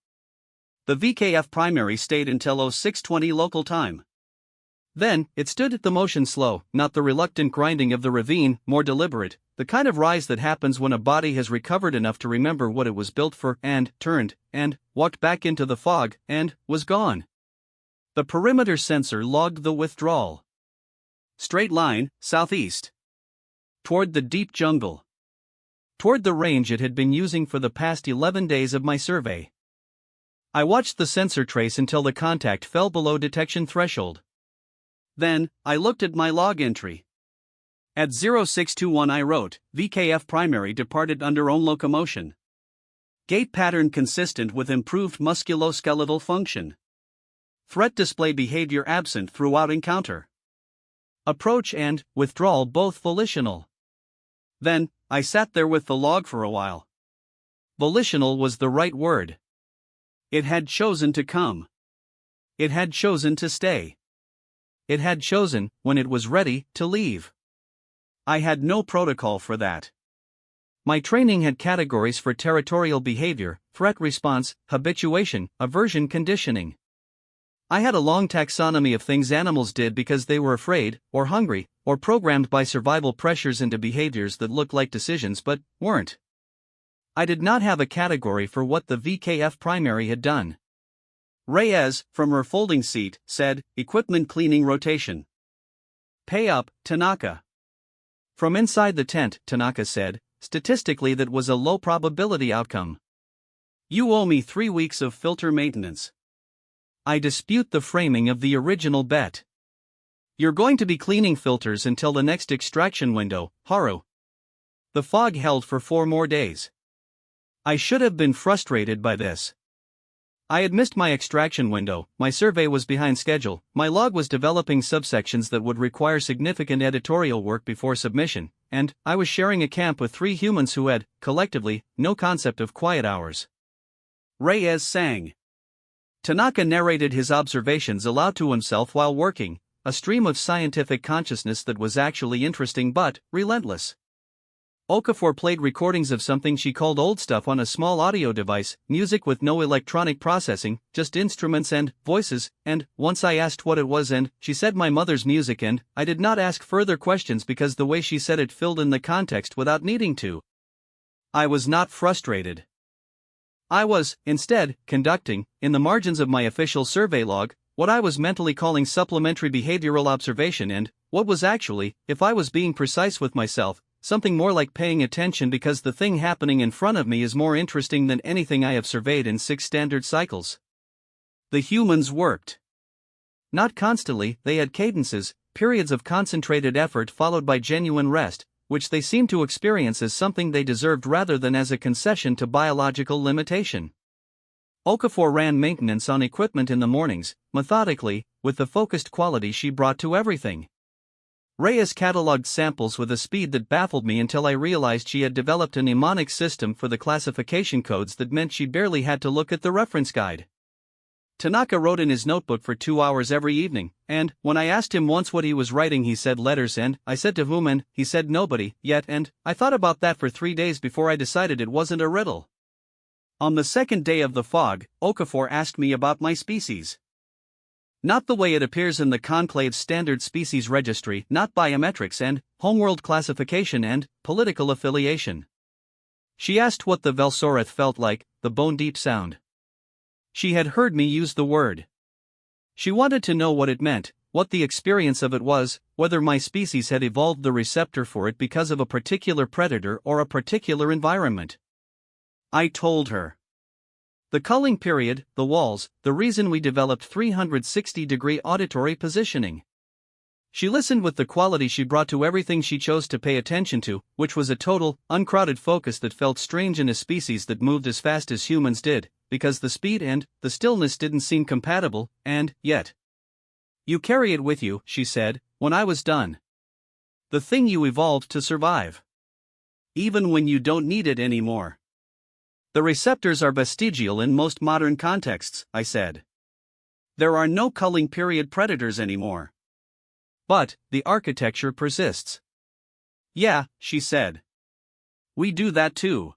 The VKF primary stayed until 06:20 local time. Then, it stood at the motion slow, not the reluctant grinding of the ravine, more deliberate, the kind of rise that happens when a body has recovered enough to remember what it was built for, and turned, and walked back into the fog, and was gone. The perimeter sensor logged the withdrawal. Straight line, southeast. Toward the deep jungle. Toward the range it had been using for the past 11 days of my survey. I watched the sensor trace until the contact fell below detection threshold. Then, I looked at my log entry. At 0621 I wrote, VKF primary departed under own locomotion. Gait pattern consistent with improved musculoskeletal function. Threat display behavior absent throughout encounter. Approach and withdrawal both volitional. Then, I sat there with the log for a while. Volitional was the right word. It had chosen to come. It had chosen to stay. It had chosen, when it was ready, to leave. I had no protocol for that. My training had categories for territorial behavior, threat response, habituation, aversion conditioning. I had a long taxonomy of things animals did because they were afraid, or hungry, or programmed by survival pressures into behaviors that looked like decisions but weren't. I did not have a category for what the VKF primary had done. Reyes, from her folding seat, said, equipment cleaning rotation. Pay up, Tanaka. From inside the tent, Tanaka said, statistically that was a low probability outcome. You owe me 3 weeks of filter maintenance. I dispute the framing of the original bet. You're going to be cleaning filters until the next extraction window, Haru. The fog held for 4 more days. I should have been frustrated by this. I had missed my extraction window, my survey was behind schedule, my log was developing subsections that would require significant editorial work before submission, and I was sharing a camp with 3 humans who had, collectively, no concept of quiet hours. Reyes sang. Tanaka narrated his observations aloud to himself while working, a stream of scientific consciousness that was actually interesting but relentless. Okafor played recordings of something she called old stuff on a small audio device, music with no electronic processing, just instruments and voices, and once I asked what it was and she said my mother's music and I did not ask further questions because the way she said it filled in the context without needing to. I was not frustrated. I was, instead, conducting, in the margins of my official survey log, what I was mentally calling supplementary behavioral observation and, what was actually, if I was being precise with myself, something more like paying attention because the thing happening in front of me is more interesting than anything I have surveyed in 6 standard cycles. The humans worked. Not constantly, they had cadences, periods of concentrated effort followed by genuine rest, which they seemed to experience as something they deserved rather than as a concession to biological limitation. Okafor ran maintenance on equipment in the mornings, methodically, with the focused quality she brought to everything. Reyes cataloged samples with a speed that baffled me until I realized she had developed a mnemonic system for the classification codes that meant she barely had to look at the reference guide. Tanaka wrote in his notebook for 2 hours every evening, and, when I asked him once what he was writing he said letters and, I said to whom and, he said nobody, yet and, I thought about that for 3 days before I decided it wasn't a riddle. On the second day of the fog, Okafor asked me about my species. Not the way it appears in the Conclave's standard species registry, not biometrics and homeworld classification and political affiliation. She asked what the Velsoreth felt like, the bone-deep sound. She had heard me use the word. She wanted to know what it meant, what the experience of it was, whether my species had evolved the receptor for it because of a particular predator or a particular environment. I told her. The culling period, the walls, the reason we developed 360-degree auditory positioning. She listened with the quality she brought to everything she chose to pay attention to, which was a total, uncrowded focus that felt strange in a species that moved as fast as humans did, because the speed and the stillness didn't seem compatible, and yet. You carry it with you, she said, when I was done. The thing you evolved to survive. Even when you don't need it anymore. The receptors are vestigial in most modern contexts, I said. There are no culling period predators anymore. But, the architecture persists. Yeah, she said. We do that too.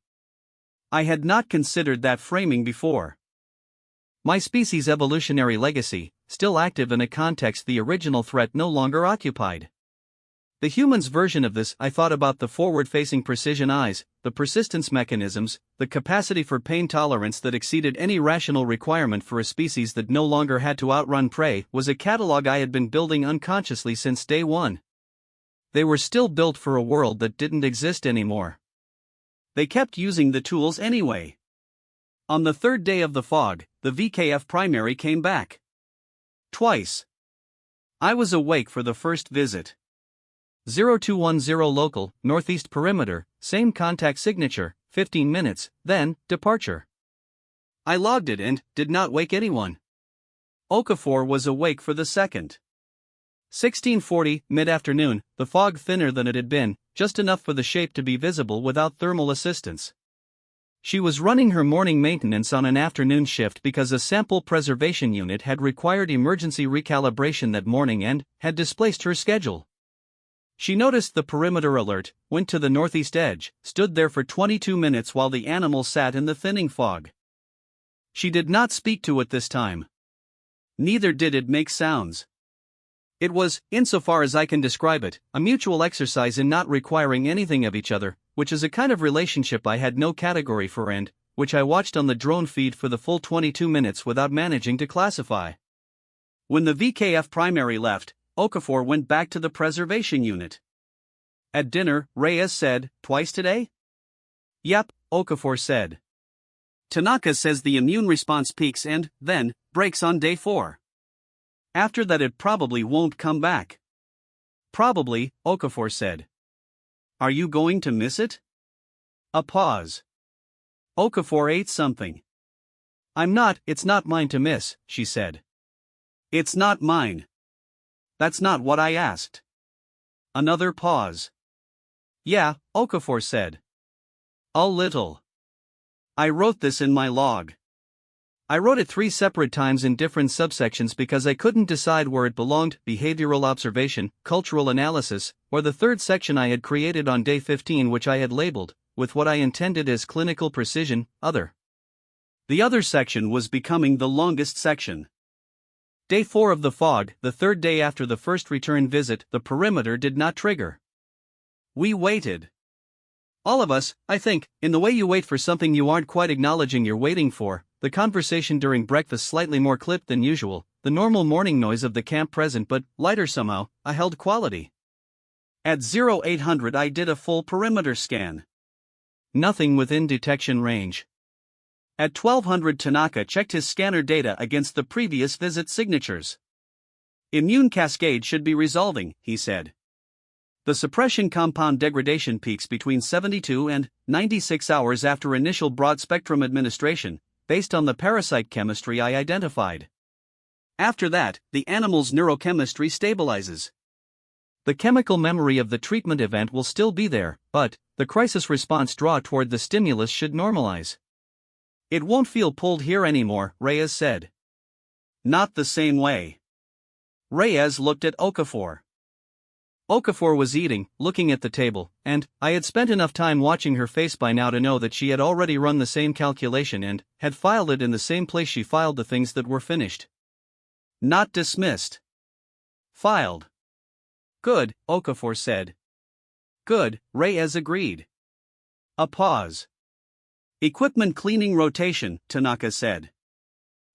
I had not considered that framing before. My species' evolutionary legacy, still active in a context the original threat no longer occupied. The human's version of this, I thought about the forward-facing precision eyes, the persistence mechanisms, the capacity for pain tolerance that exceeded any rational requirement for a species that no longer had to outrun prey, was a catalog I had been building unconsciously since day one. They were still built for a world that didn't exist anymore. They kept using the tools anyway. On the 3rd day of the fog, the VKF primary came back. Twice. I was awake for the first visit. 0210 local, northeast perimeter, same contact signature, 15 minutes, then, departure. I logged it and did not wake anyone. Okafor was awake for the second. 1640, mid-afternoon, the fog thinner than it had been, just enough for the shape to be visible without thermal assistance. She was running her morning maintenance on an afternoon shift because a sample preservation unit had required emergency recalibration that morning and had displaced her schedule. She noticed the perimeter alert, went to the northeast edge, stood there for 22 minutes while the animal sat in the thinning fog. She did not speak to it this time. Neither did it make sounds. It was, insofar as I can describe it, a mutual exercise in not requiring anything of each other, which is a kind of relationship I had no category for and, which I watched on the drone feed for the full 22 minutes without managing to classify. When the VKF primary left, Okafor went back to the preservation unit. At dinner, Reyes said, "Twice today?" "Yep," Okafor said. Tanaka says the immune response peaks and, then, breaks on day 4. After that it probably won't come back. Probably, Okafor said. Are you going to miss it? A pause. Okafor ate something. It's not mine to miss, she said. It's not mine. That's not what I asked. Another pause. Yeah, Okafor said. A little. I wrote this in my log. I wrote it 3 separate times in different subsections because I couldn't decide where it belonged: behavioral observation, cultural analysis, or the third section I had created on day 15, which I had labeled, with what I intended as clinical precision, other. The other section was becoming the longest section. Day 4 of the fog, the third day after the first return visit, the perimeter did not trigger. We waited. All of us, I think, in the way you wait for something you aren't quite acknowledging you're waiting for, the conversation during breakfast slightly more clipped than usual, the normal morning noise of the camp present but lighter somehow, I held quality. At 0800 I did a full perimeter scan. Nothing within detection range. At 1200 Tanaka checked his scanner data against the previous visit signatures. Immune cascade should be resolving, he said. The suppression compound degradation peaks between 72 and 96 hours after initial broad-spectrum administration, based on the parasite chemistry I identified. After that, the animal's neurochemistry stabilizes. The chemical memory of the treatment event will still be there, but the crisis response draw toward the stimulus should normalize. It won't feel pulled here anymore, Reyes said. Not the same way. Reyes looked at Okafor. Okafor was eating, looking at the table, and I had spent enough time watching her face by now to know that she had already run the same calculation and had filed it in the same place she filed the things that were finished. Not dismissed. Filed. Good, Okafor said. Good, Reyes agreed. A pause. Equipment cleaning rotation, Tanaka said.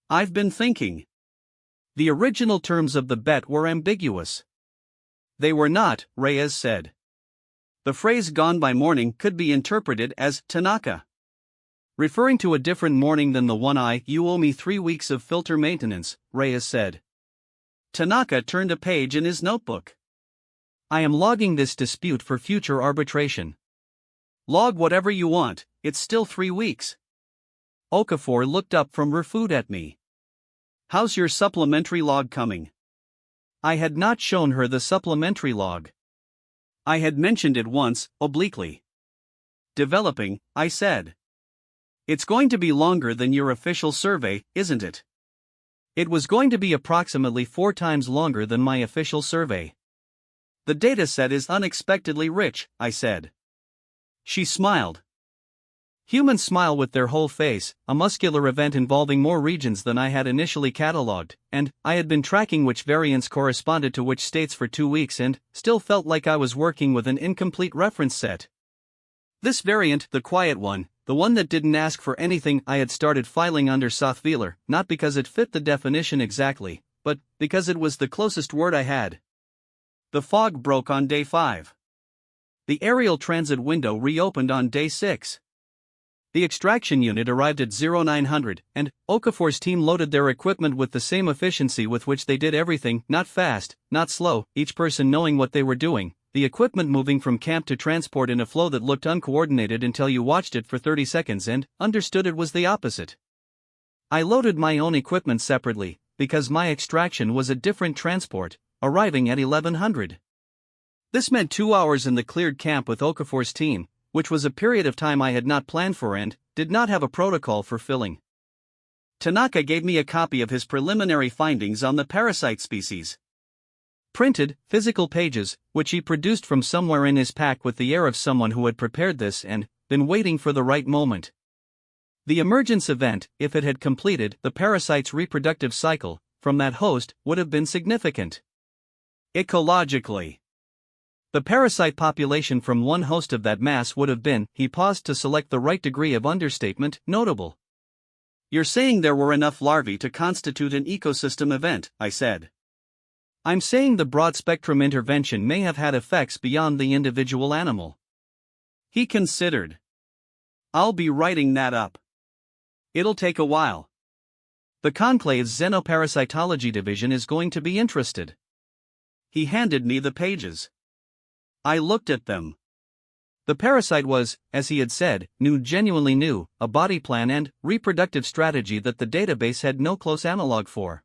I've been thinking. The original terms of the bet were ambiguous. They were not, Reyes said. The phrase gone by morning could be interpreted as Tanaka referring to a different morning than the one you owe me 3 weeks of filter maintenance, Reyes said. Tanaka turned a page in his notebook. I am logging this dispute for future arbitration. Log whatever you want, it's still 3 weeks. Okafor looked up from her food at me. How's your supplementary log coming? I had not shown her the supplementary log. I had mentioned it once, obliquely. Developing, I said. It's going to be longer than your official survey, isn't it? It was going to be approximately 4 times longer than my official survey. The dataset is unexpectedly rich, I said. She smiled. Humans smile with their whole face, a muscular event involving more regions than I had initially catalogued, and I had been tracking which variants corresponded to which states for 2 weeks and still felt like I was working with an incomplete reference set. This variant, the quiet one, the one that didn't ask for anything, I had started filing under Sothveler, not because it fit the definition exactly, but because it was the closest word I had. The fog broke on day 5. The aerial transit window reopened on day 6. The extraction unit arrived at 0900, and Okafor's team loaded their equipment with the same efficiency with which they did everything, not fast, not slow, each person knowing what they were doing, the equipment moving from camp to transport in a flow that looked uncoordinated until you watched it for 30 seconds and understood it was the opposite. I loaded my own equipment separately, because my extraction was a different transport, arriving at 1100. This meant 2 hours in the cleared camp with Okafor's team, which was a period of time I had not planned for and did not have a protocol for filling. Tanaka gave me a copy of his preliminary findings on the parasite species. Printed, physical pages, which he produced from somewhere in his pack with the air of someone who had prepared this and been waiting for the right moment. The emergence event, if it had completed the parasite's reproductive cycle, from that host, would have been significant. Ecologically. The parasite population from one host of that mass would have been, he paused to select the right degree of understatement, notable. You're saying there were enough larvae to constitute an ecosystem event, I said. I'm saying the broad-spectrum intervention may have had effects beyond the individual animal. He considered. I'll be writing that up. It'll take a while. The Conclave's Xenoparasitology division is going to be interested. He handed me the pages. I looked at them. The parasite was, as he had said, genuinely new, a body plan and reproductive strategy that the database had no close analog for.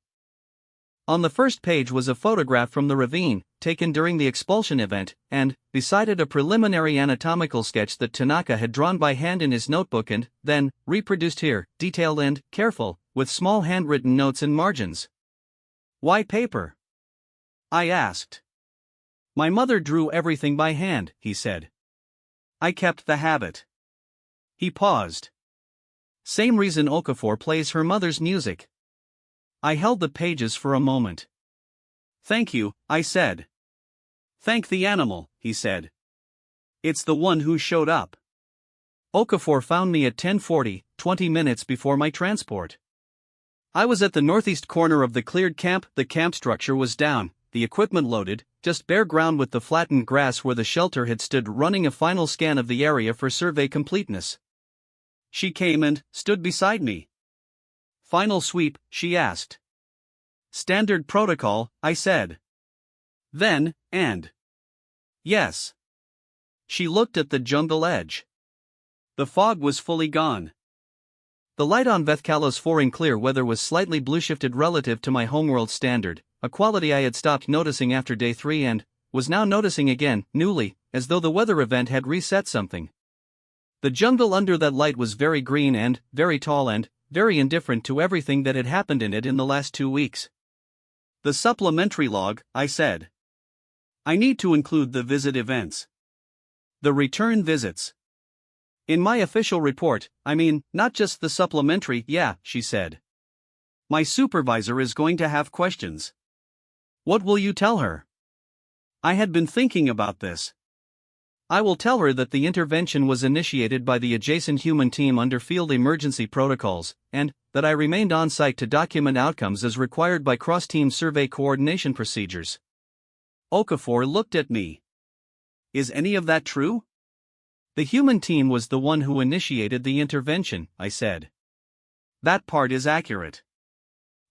On the first page was a photograph from the ravine, taken during the expulsion event, and, beside it, a preliminary anatomical sketch that Tanaka had drawn by hand in his notebook and, then, reproduced here, detailed and careful, with small handwritten notes and margins. "Why paper?" I asked. "My mother drew everything by hand," he said. "I kept the habit." He paused. "Same reason Okafor plays her mother's music." I held the pages for a moment. "Thank you," I said. "Thank the animal," he said. "It's the one who showed up. Okafor found me at 10:40, 20 minutes before my transport. I was at the northeast corner of the cleared camp. The camp structure was down, the equipment loaded, just bare ground with the flattened grass where the shelter had stood, running a final scan of the area for survey completeness. She came and stood beside me. "Final sweep?" she asked. "Standard protocol," I said. "Then, and?" "Yes." She looked at the jungle edge. The fog was fully gone. The light on Vethkalos 4 in clear weather was slightly blue-shifted relative to my homeworld standard, a quality I had stopped noticing after day 3 and was now noticing again, newly, as though the weather event had reset something. The jungle under that light was very green and very tall and very indifferent to everything that had happened in it in the last 2 weeks. "The supplementary log," I said. "I need to include the visit events. The return visits. In my official report, I mean, not just the supplementary." "Yeah," she said. "My supervisor is going to have questions." "What will you tell her?" I had been thinking about this. "I will tell her that the intervention was initiated by the adjacent human team under field emergency protocols, and that I remained on site to document outcomes as required by cross-team survey coordination procedures." Okafor looked at me. "Is any of that true?" "The human team was the one who initiated the intervention," I said. "That part is accurate.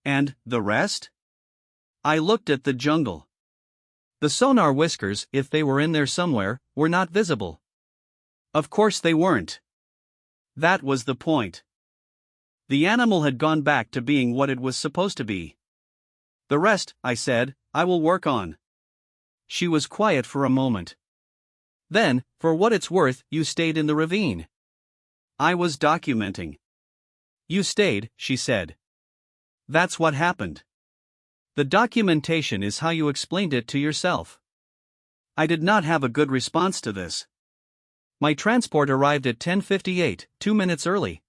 And the rest?" I looked at the jungle. The sonar whiskers, if they were in there somewhere, were not visible. Of course they weren't. That was the point. The animal had gone back to being what it was supposed to be. "The rest," I said, "I will work on." She was quiet for a moment. "Then, for what it's worth, you stayed in the ravine." I was documenting. "You stayed," she said. "That's what happened. The documentation is how you explained it to yourself." I did not have a good response to this. My transport arrived at 10:58, 2 minutes early.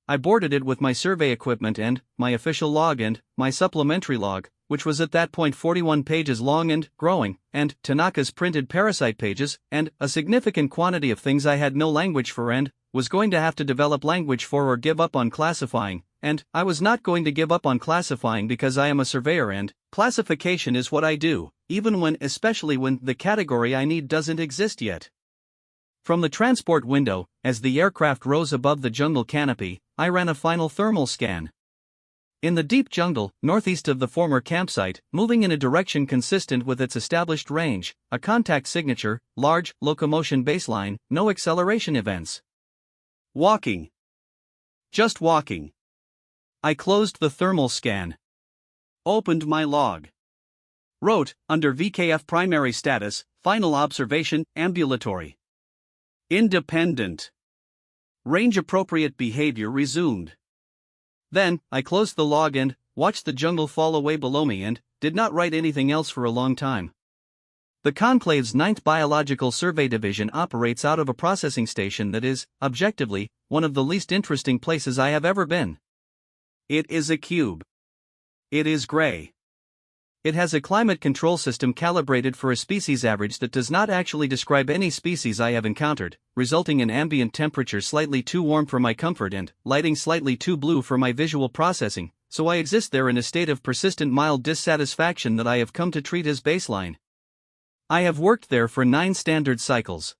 I boarded it with my survey equipment and my official log and my supplementary log, which was at that point 41 pages long and growing, and Tanaka's printed parasite pages, and a significant quantity of things I had no language for and was going to have to develop language for or give up on classifying, and I was not going to give up on classifying because I am a surveyor and classification is what I do, especially when the category I need doesn't exist yet. From the transport window, as the aircraft rose above the jungle canopy, I ran a final thermal scan. In the deep jungle, northeast of the former campsite, moving in a direction consistent with its established range, a contact signature, large, locomotion baseline, no acceleration events. Walking. Just walking. I closed the thermal scan. Opened my log. Wrote, under VKF primary status, final observation, ambulatory. Independent. Range appropriate behavior resumed. Then, I closed the log and watched the jungle fall away below me and did not write anything else for a long time. The Conclave's 9th Biological Survey Division operates out of a processing station that is, objectively, one of the least interesting places I have ever been. It is a cube. It is gray. It has a climate control system calibrated for a species average that does not actually describe any species I have encountered, resulting in ambient temperature slightly too warm for my comfort and lighting slightly too blue for my visual processing, so I exist there in a state of persistent mild dissatisfaction that I have come to treat as baseline. I have worked there for 9 standard cycles.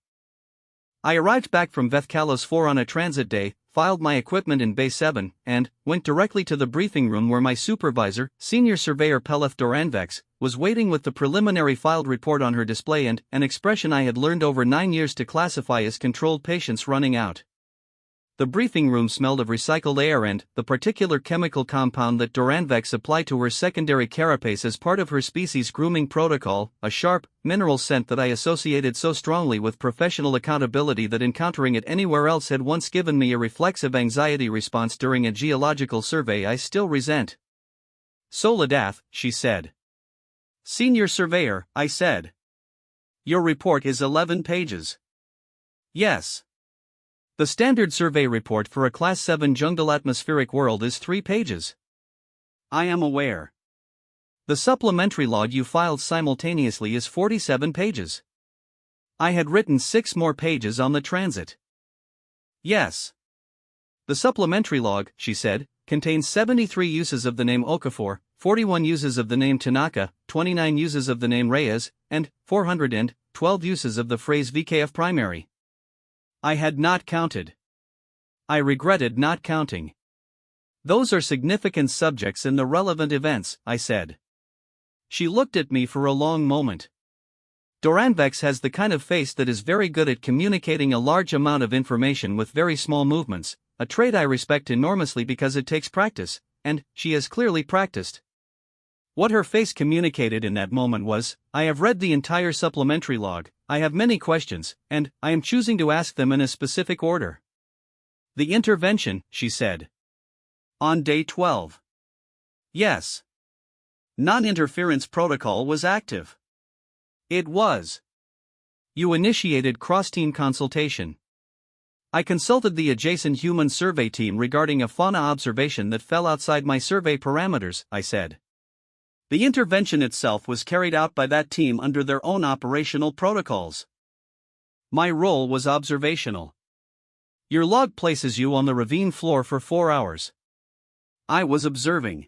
I arrived back from Vethkalos 4 on a transit day, filed my equipment in Bay 7, and went directly to the briefing room where my supervisor, Senior Surveyor Peleth Doranvex, was waiting with the preliminary filed report on her display and an expression I had learned over 9 years to classify as controlled patience running out. The briefing room smelled of recycled air and the particular chemical compound that Doranvex applied to her secondary carapace as part of her species grooming protocol, a sharp, mineral scent that I associated so strongly with professional accountability that encountering it anywhere else had once given me a reflexive anxiety response during a geological survey I still resent. "Soladath," she said. "Senior Surveyor," I said. "Your report is 11 pages. "Yes. The standard survey report for a Class 7 jungle atmospheric world is 3 pages. "I am aware. The supplementary log you filed simultaneously is 47 pages. I had written 6 more pages on the transit. "Yes. The supplementary log," she said, "contains 73 uses of the name Okafor, 41 uses of the name Tanaka, 29 uses of the name Reyes, and 412 uses of the phrase VKF primary. I had not counted. I regretted not counting. Those are significant subjects in the relevant events," I said. She looked at me for a long moment. Doranvex has the kind of face that is very good at communicating a large amount of information with very small movements, a trait I respect enormously because it takes practice, and she has clearly practiced. What her face communicated in that moment was, "I have read the entire supplementary log, I have many questions, and I am choosing to ask them in a specific order." "The intervention," she said. "On day 12. "Yes. Non-interference protocol was active." "It was. You initiated cross-team consultation." "I consulted the adjacent human survey team regarding a fauna observation that fell outside my survey parameters," I said. "The intervention itself was carried out by that team under their own operational protocols. My role was observational. Your log places you on the ravine floor for 4 hours. I was observing.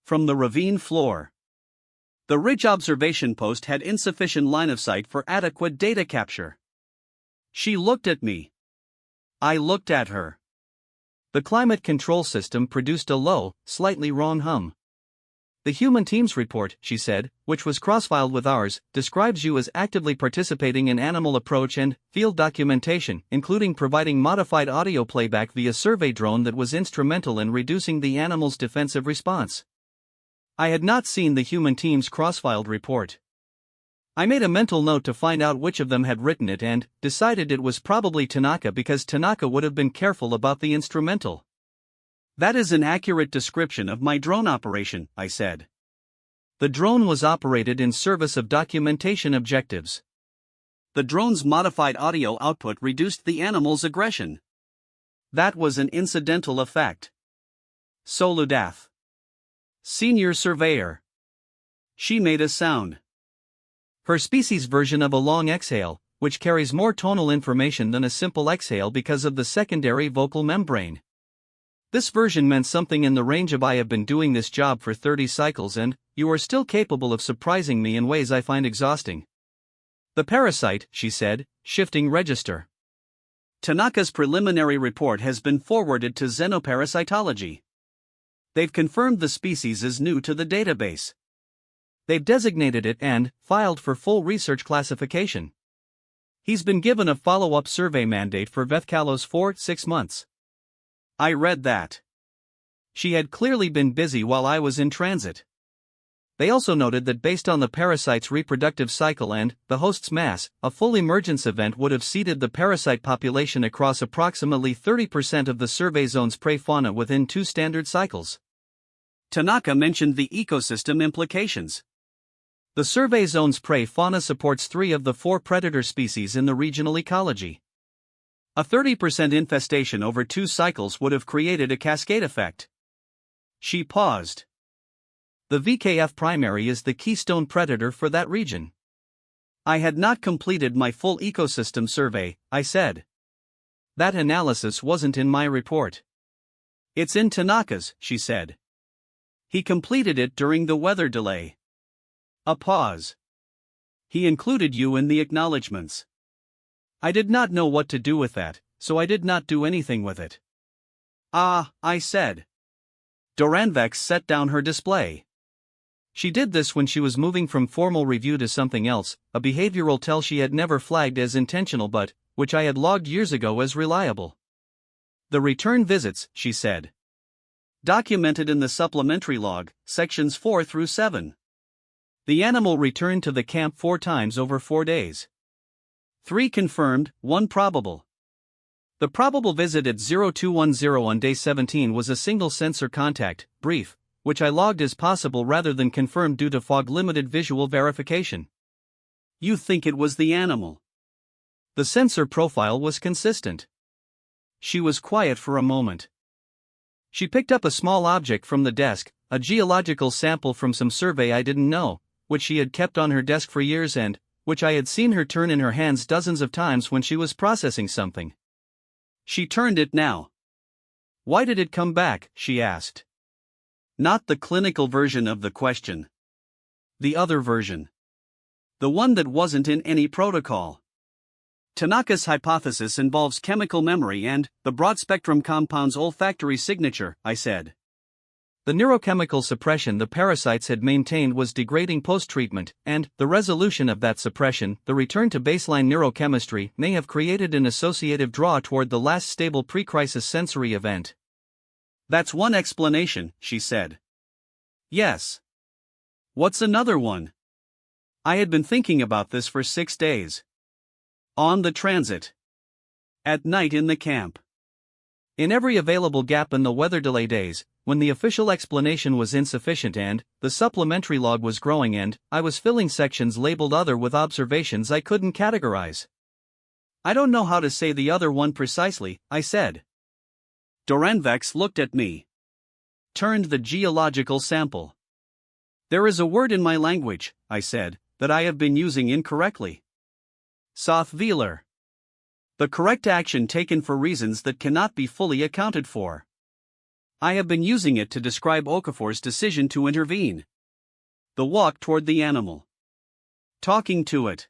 From the ravine floor. The ridge observation post had insufficient line of sight for adequate data capture." She looked at me. I looked at her. The climate control system produced a low, slightly wrong hum. "The human team's report," she said, "which was cross-filed with ours, describes you as actively participating in animal approach and field documentation, including providing modified audio playback via survey drone that was instrumental in reducing the animal's defensive response." I had not seen the human team's cross-filed report. I made a mental note to find out which of them had written it and decided it was probably Tanaka because Tanaka would have been careful about the instrumental. "That is an accurate description of my drone operation," I said. "The drone was operated in service of documentation objectives. The drone's modified audio output reduced the animal's aggression. That was an incidental effect." "Soludath. Senior Surveyor." She made a sound. Her species version of a long exhale, which carries more tonal information than a simple exhale because of the secondary vocal membrane. This version meant something in the range of, "I have been doing this job for 30 cycles and you are still capable of surprising me in ways I find exhausting." "The parasite," she said, shifting register. "Tanaka's preliminary report has been forwarded to xenoparasitology. They've confirmed the species is new to the database. They've designated it and filed for full research classification. He's been given a follow-up survey mandate for Vethkalos for 6 months." I read that. She had clearly been busy while I was in transit. They also noted that based on the parasite's reproductive cycle and the host's mass, a full emergence event would have seeded the parasite population across approximately 30% of the survey zone's prey fauna within 2 standard cycles. Tanaka mentioned the ecosystem implications. The survey zone's prey fauna supports 3 of the 4 predator species in the regional ecology. A 30% infestation over 2 cycles would have created a cascade effect. She paused. The VKF primary is the keystone predator for that region. I had not completed my full ecosystem survey, I said. That analysis wasn't in my report. It's in Tanaka's, she said. He completed it during the weather delay. A pause. He included you in the acknowledgements. I did not know what to do with that, so I did not do anything with it. Ah, I said. Doranvex set down her display. She did this when she was moving from formal review to something else, a behavioral tell she had never flagged as intentional but, which I had logged years ago as reliable. The return visits, she said. Documented in the supplementary log, sections 4 through 7. The animal returned to the camp 4 times over 4 days. 3 confirmed, 1 probable. The probable visit at 0210 on day 17 was a single sensor contact, brief, which I logged as possible rather than confirmed due to fog-limited visual verification. You think it was the animal? The sensor profile was consistent. She was quiet for a moment. She picked up a small object from the desk, a geological sample from some survey I didn't know, which she had kept on her desk for years and which I had seen her turn in her hands dozens of times when she was processing something. She turned it now. Why did it come back? She asked. Not the clinical version of the question. The other version. The one that wasn't in any protocol. Tanaka's hypothesis involves chemical memory and the broad-spectrum compound's olfactory signature, I said. The neurochemical suppression the parasites had maintained was degrading post-treatment, and the resolution of that suppression, the return to baseline neurochemistry, may have created an associative draw toward the last stable pre-crisis sensory event. That's one explanation, she said. Yes. What's another one? I had been thinking about this for 6 days. On the transit. At night in the camp. In every available gap in the weather delay days, when the official explanation was insufficient and the supplementary log was growing and I was filling sections labeled other with observations I couldn't categorize. I don't know how to say the other one precisely, I said. Doranvex looked at me. Turned the geological sample. There is a word in my language, I said, that I have been using incorrectly. Sothvealer. The correct action taken for reasons that cannot be fully accounted for. I have been using it to describe Okafor's decision to intervene. The walk toward the animal. Talking to it.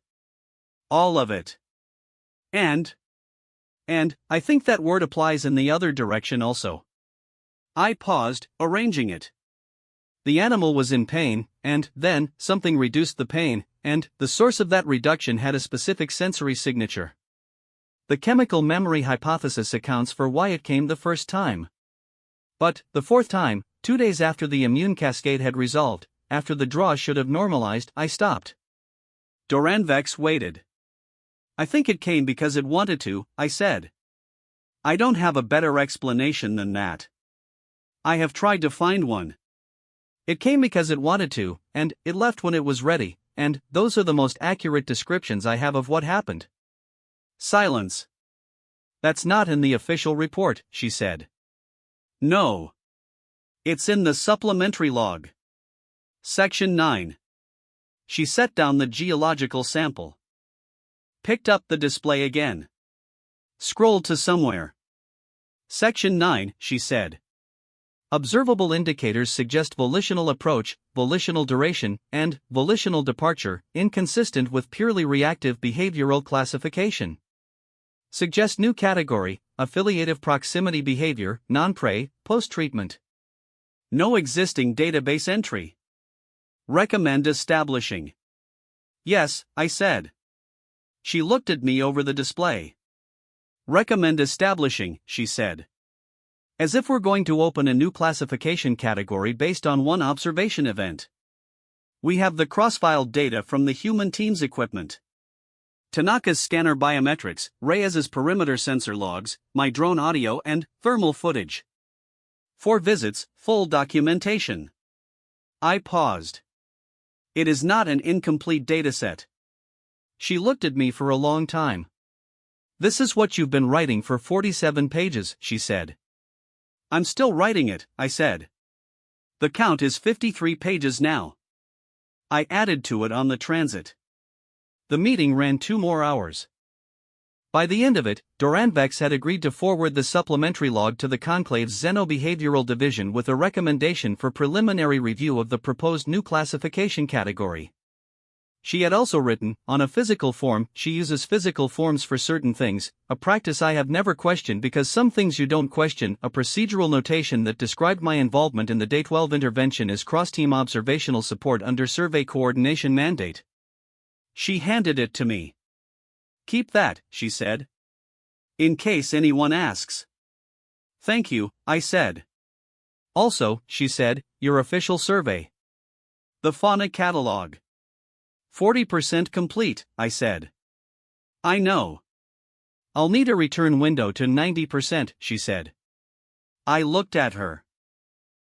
All of it. And I think that word applies in the other direction also. I paused, arranging it. The animal was in pain, and then something reduced the pain, and the source of that reduction had a specific sensory signature. The chemical memory hypothesis accounts for why it came the first time. But, the 4th time, 2 days after the immune cascade had resolved, after the draw should have normalized, I stopped. Doranvex waited. I think it came because it wanted to, I said. I don't have a better explanation than that. I have tried to find one. It came because it wanted to, and it left when it was ready, and those are the most accurate descriptions I have of what happened. Silence. That's not in the official report, she said. No. It's in the supplementary log. Section 9. She set down the geological sample. Picked up the display again. Scrolled to somewhere. Section 9, she said. Observable indicators suggest volitional approach, volitional duration, and volitional departure, inconsistent with purely reactive behavioral classification. Suggest new category, affiliative proximity behavior, non-prey, post-treatment. No existing database entry. Recommend establishing. Yes, I said. She looked at me over the display. Recommend establishing, she said. As if we're going to open a new classification category based on one observation event. We have the cross-filed data from the human team's equipment. Tanaka's scanner biometrics, Reyes's perimeter sensor logs, my drone audio and thermal footage. 4 visits, full documentation. I paused. It is not an incomplete dataset. She looked at me for a long time. This is what you've been writing for 47 pages, she said. I'm still writing it, I said. The count is 53 pages now. I added to it on the transit. The meeting ran 2 more hours. By the end of it, Doranvex had agreed to forward the supplementary log to the Conclave's Xenobehavioral Division with a recommendation for preliminary review of the proposed new classification category. She had also written, on a physical form, she uses physical forms for certain things, a practice I have never questioned because some things you don't question, a procedural notation that described my involvement in the Day 12 intervention as cross-team observational support under survey coordination mandate. She handed it to me. "Keep that," she said. "In case anyone asks." "Thank you," I said. "Also," she said, "your official survey. The fauna catalog. 40% complete," I said. "I know. I'll need a return window to 90%, she said. I looked at her.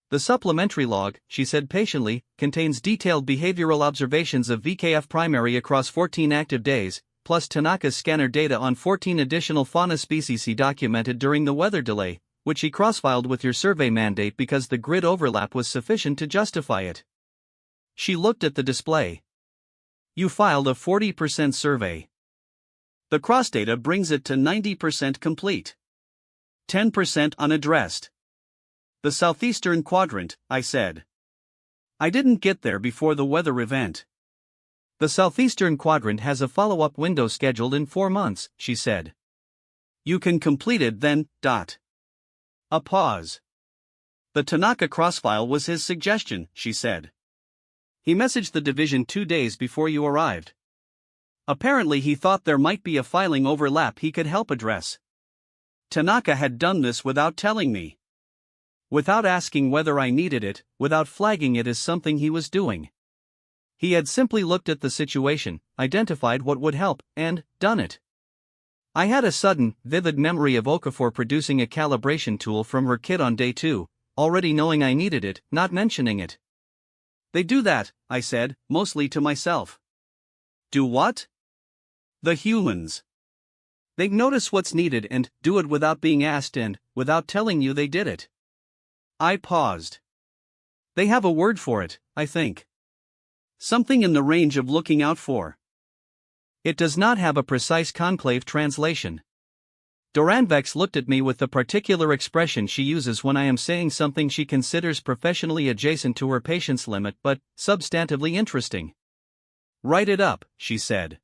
"The supplementary log," she said patiently, "contains detailed behavioral observations of VKF primary across 14 active days, plus Tanaka's scanner data on 14 additional fauna species he documented during the weather delay, which he cross-filed with your survey mandate because the grid overlap was sufficient to justify it." She looked at the display. "You filed a 40% survey. The cross data brings it to 90% complete. 10% unaddressed. The southeastern quadrant," I said. "I didn't get there before the weather event." "The southeastern quadrant has a follow-up window scheduled in 4 months," she said. "You can complete it then, dot." A pause. "The Tanaka crossfile was his suggestion," she said. "He messaged the division 2 days before you arrived. Apparently he thought there might be a filing overlap he could help address. Tanaka had done this without telling me. Without asking whether I needed it, without flagging it as something he was doing. He had simply looked at the situation, identified what would help, and done it." I had a sudden, vivid memory of Okafor producing a calibration tool from her kit on day 2, already knowing I needed it, not mentioning it. "They do that," I said, mostly to myself. "Do what?" "The humans. They notice what's needed and do it without being asked and without telling you they did it." I paused. "They have a word for it, I think. Something in the range of looking out for. It does not have a precise conclave translation." Doranvex looked at me with the particular expression she uses when I am saying something she considers professionally adjacent to her patience limit but substantively interesting. "Write it up," she said.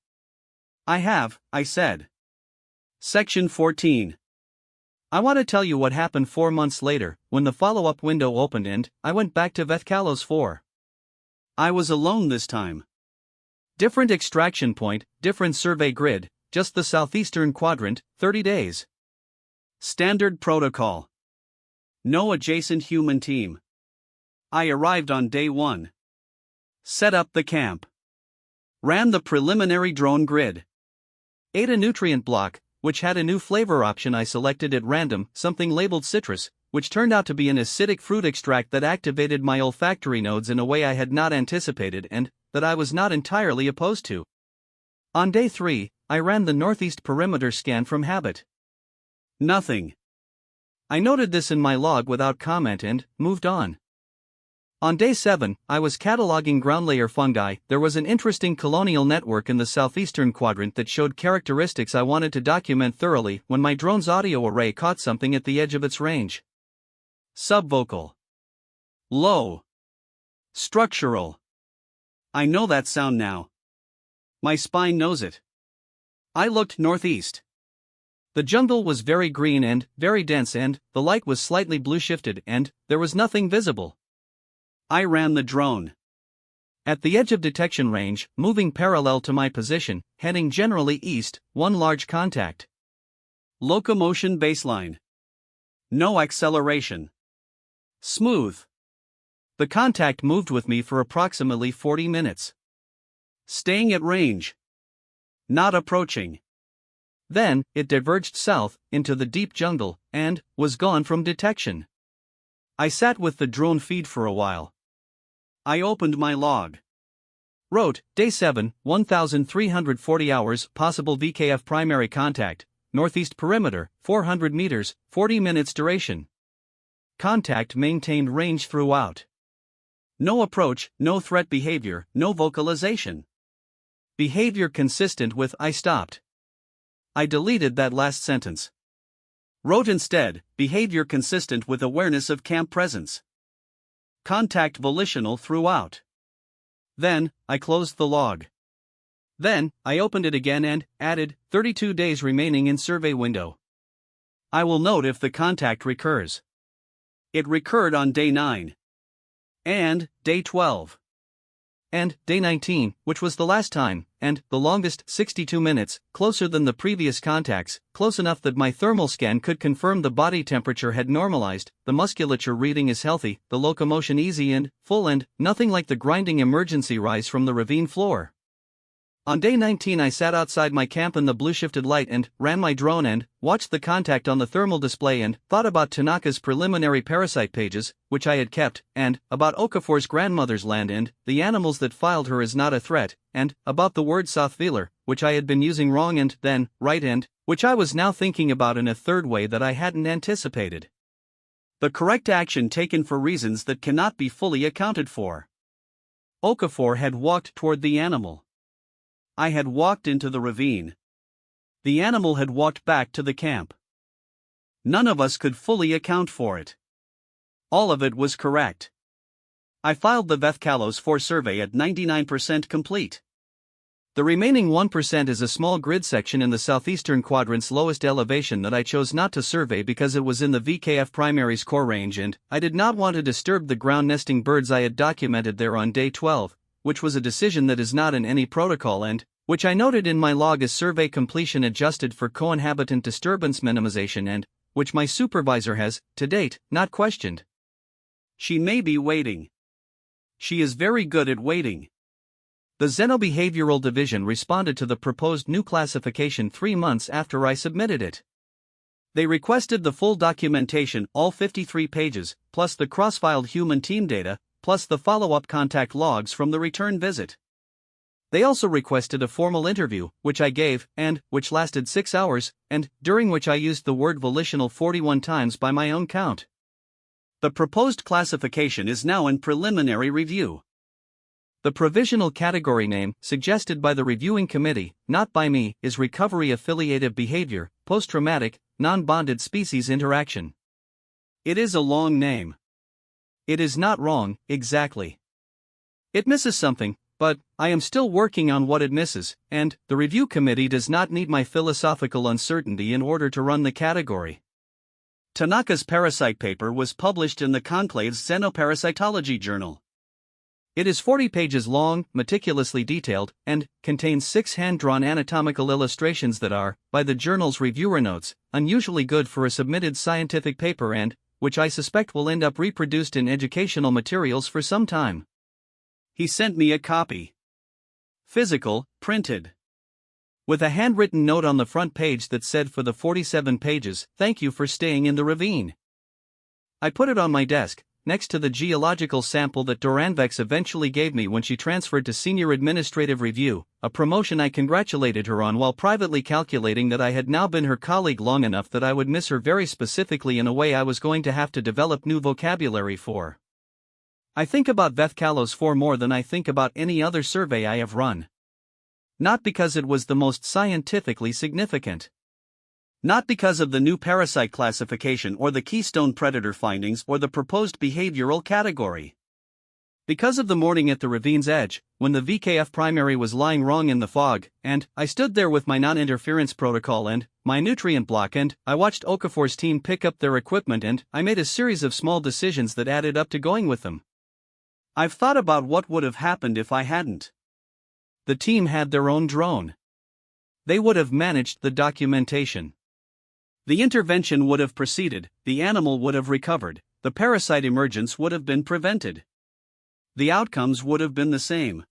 "I have," I said. Section 14. I want to tell you what happened 4 months later, when the follow-up window opened and I went back to Vethkalos 4. I was alone this time. Different extraction point, different survey grid, just the southeastern quadrant, 30 days. Standard protocol. No adjacent human team. I arrived on day 1. Set up the camp. Ran the preliminary drone grid. Ate a nutrient block, which had a new flavor option I selected at random, something labeled citrus, which turned out to be an acidic fruit extract that activated my olfactory nodes in a way I had not anticipated and that I was not entirely opposed to. On day 3, I ran the northeast perimeter scan from habit. Nothing. I noted this in my log without comment and moved on. On day 7, I was cataloging ground layer fungi. There was an interesting colonial network in the southeastern quadrant that showed characteristics I wanted to document thoroughly when my drone's audio array caught something at the edge of its range. Subvocal. Low. Structural. I know that sound now. My spine knows it. I looked northeast. The jungle was very green and very dense and the light was slightly blue shifted and there was nothing visible. I ran the drone. At the edge of detection range, moving parallel to my position, heading generally east, one large contact. Locomotion baseline. No acceleration. Smooth. The contact moved with me for approximately 40 minutes. Staying at range. Not approaching. Then, it diverged south, into the deep jungle, and was gone from detection. I sat with the drone feed for a while. I opened my log. Wrote, Day 7, 1,340 hours, possible VKF primary contact, northeast perimeter, 400 meters, 40 minutes duration. Contact maintained range throughout. No approach, no threat behavior, no vocalization. Behavior consistent with I stopped. I deleted that last sentence. Wrote instead, behavior consistent with awareness of camp presence. Contact volitional throughout. Then, I closed the log. Then, I opened it again and added 32 days remaining in survey window. I will note if the contact recurs. It recurred on day 9. And day 12. And day 19, which was the last time, and the longest, 62 minutes, closer than the previous contacts, close enough that my thermal scan could confirm the body temperature had normalized, the musculature reading is healthy, the locomotion easy and full, and nothing like the grinding emergency rise from the ravine floor. On day 19 I sat outside my camp in the blue-shifted light and ran my drone and watched the contact on the thermal display and thought about Tanaka's preliminary parasite pages, which I had kept, and about Okafor's grandmother's land and the animals that filed her as not a threat, and about the word Sothveler, which I had been using wrong and then right, and which I was now thinking about in a third way that I hadn't anticipated. The correct action taken for reasons that cannot be fully accounted for. Okafor had walked toward the animal. I had walked into the ravine. The animal had walked back to the camp. None of us could fully account for it. All of it was correct. I filed the Vethkalos 4 survey at 99% complete. The remaining 1% is a small grid section in the southeastern quadrant's lowest elevation that I chose not to survey because it was in the VKF primary's core range and I did not want to disturb the ground nesting birds I had documented there on day 12. Which was a decision that is not in any protocol and which I noted in my log as survey completion adjusted for co-inhabitant disturbance minimization and which my supervisor has, to date, not questioned. She may be waiting. She is very good at waiting. The Xenobehavioral Division responded to the proposed new classification 3 months after I submitted it. They requested the full documentation, all 53 pages, plus the cross-filed human team data, plus the follow-up contact logs from the return visit. They also requested a formal interview, which I gave, and which lasted 6 hours, and during which I used the word volitional 41 times by my own count. The proposed classification is now in preliminary review. The provisional category name, suggested by the reviewing committee, not by me, is Recovery Affiliative Behavior, Post-Traumatic, Non-Bonded Species Interaction. It is a long name. It is not wrong, exactly. It misses something, but I am still working on what it misses, and the review committee does not need my philosophical uncertainty in order to run the category. Tanaka's parasite paper was published in the Conclave's Xenoparasitology journal. It is 40 pages long, meticulously detailed, and contains 6 hand-drawn anatomical illustrations that are, by the journal's reviewer notes, unusually good for a submitted scientific paper and which I suspect will end up reproduced in educational materials for some time. He sent me a copy. Physical, printed. With a handwritten note on the front page that said for the 47 pages, "Thank you for staying in the ravine." I put it on my desk, next to the geological sample that Doranvex eventually gave me when she transferred to Senior Administrative Review, a promotion I congratulated her on while privately calculating that I had now been her colleague long enough that I would miss her very specifically in a way I was going to have to develop new vocabulary for. I think about Vethkalos 4 more than I think about any other survey I have run. Not because it was the most scientifically significant. Not because of the new parasite classification or the keystone predator findings or the proposed behavioral category. Because of the morning at the ravine's edge, when the VKF primary was lying wrong in the fog, and I stood there with my non-interference protocol and my nutrient block and I watched Okafor's team pick up their equipment and I made a series of small decisions that added up to going with them. I've thought about what would have happened if I hadn't. The team had their own drone. They would have managed the documentation. The intervention would have proceeded, the animal would have recovered, the parasite emergence would have been prevented. The outcomes would have been the same.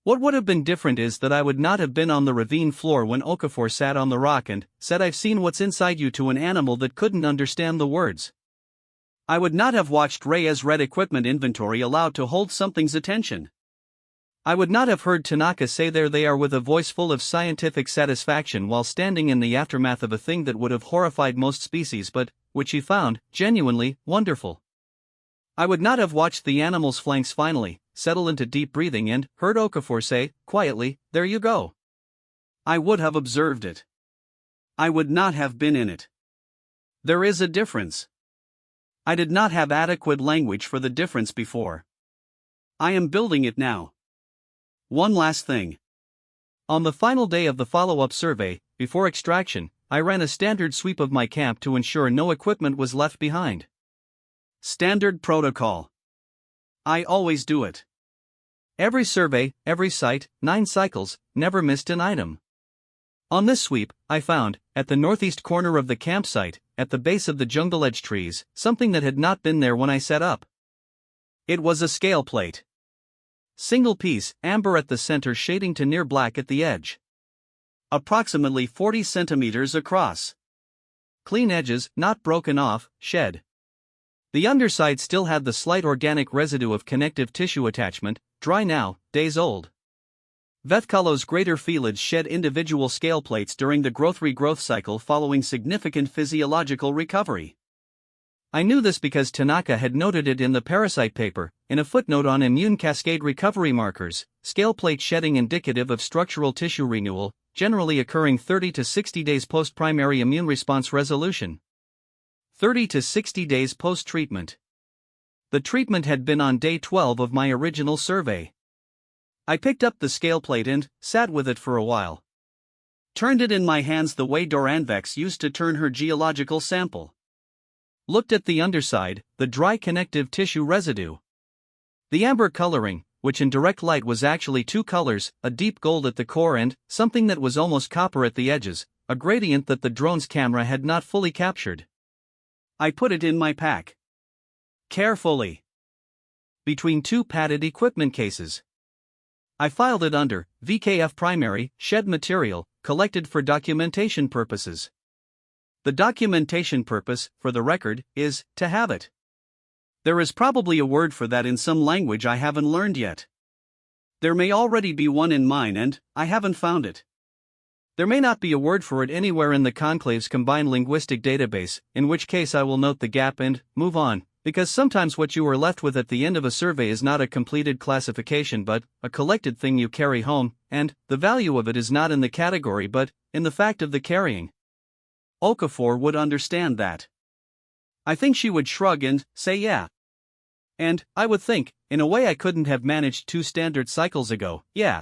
What would have been different is that I would not have been on the ravine floor when Okafor sat on the rock and said, "I've seen what's inside you," to an animal that couldn't understand the words. I would not have watched Reyes' red equipment inventory allowed to hold something's attention. I would not have heard Tanaka say "There they are" with a voice full of scientific satisfaction while standing in the aftermath of a thing that would have horrified most species but which he found genuinely wonderful. I would not have watched the animal's flanks finally settle into deep breathing and heard Okafor say, quietly, "There you go." I would have observed it. I would not have been in it. There is a difference. I did not have adequate language for the difference before. I am building it now. One last thing. On the final day of the follow-up survey, before extraction, I ran a standard sweep of my camp to ensure no equipment was left behind. Standard protocol. I always do it. Every survey, every site, 9 cycles, never missed an item. On this sweep, I found, at the northeast corner of the campsite, at the base of the jungle edge trees, something that had not been there when I set up. It was a scale plate. Single piece, amber at the center shading to near black at the edge. Approximately 40 centimeters across. Clean edges, not broken off, shed. The underside still had the slight organic residue of connective tissue attachment, dry now, days old. Vethkalo's greater felids shed individual scale plates during the growth-regrowth cycle following significant physiological recovery. I knew this because Tanaka had noted it in the Parasite paper, in a footnote on immune cascade recovery markers, scale plate shedding indicative of structural tissue renewal, generally occurring 30 to 60 days post-primary immune response resolution. 30 to 60 days post-treatment. The treatment had been on day 12 of my original survey. I picked up the scale plate and sat with it for a while. Turned it in my hands the way Doranvex used to turn her geological sample. Looked at the underside, the dry connective tissue residue. The amber coloring, which in direct light was actually 2 colors, a deep gold at the core and something that was almost copper at the edges, a gradient that the drone's camera had not fully captured. I put it in my pack. Carefully. Between 2 padded equipment cases. I filed it under VKF primary, shed material, collected for documentation purposes. The documentation purpose, for the record, is to have it. There is probably a word for that in some language I haven't learned yet. There may already be one in mine and I haven't found it. There may not be a word for it anywhere in the Conclave's combined linguistic database, in which case I will note the gap and move on, because sometimes what you are left with at the end of a survey is not a completed classification but a collected thing you carry home, and the value of it is not in the category but in the fact of the carrying. Okafor would understand that. I think she would shrug and say yeah. And I would think, in a way I couldn't have managed 2 standard cycles ago, yeah,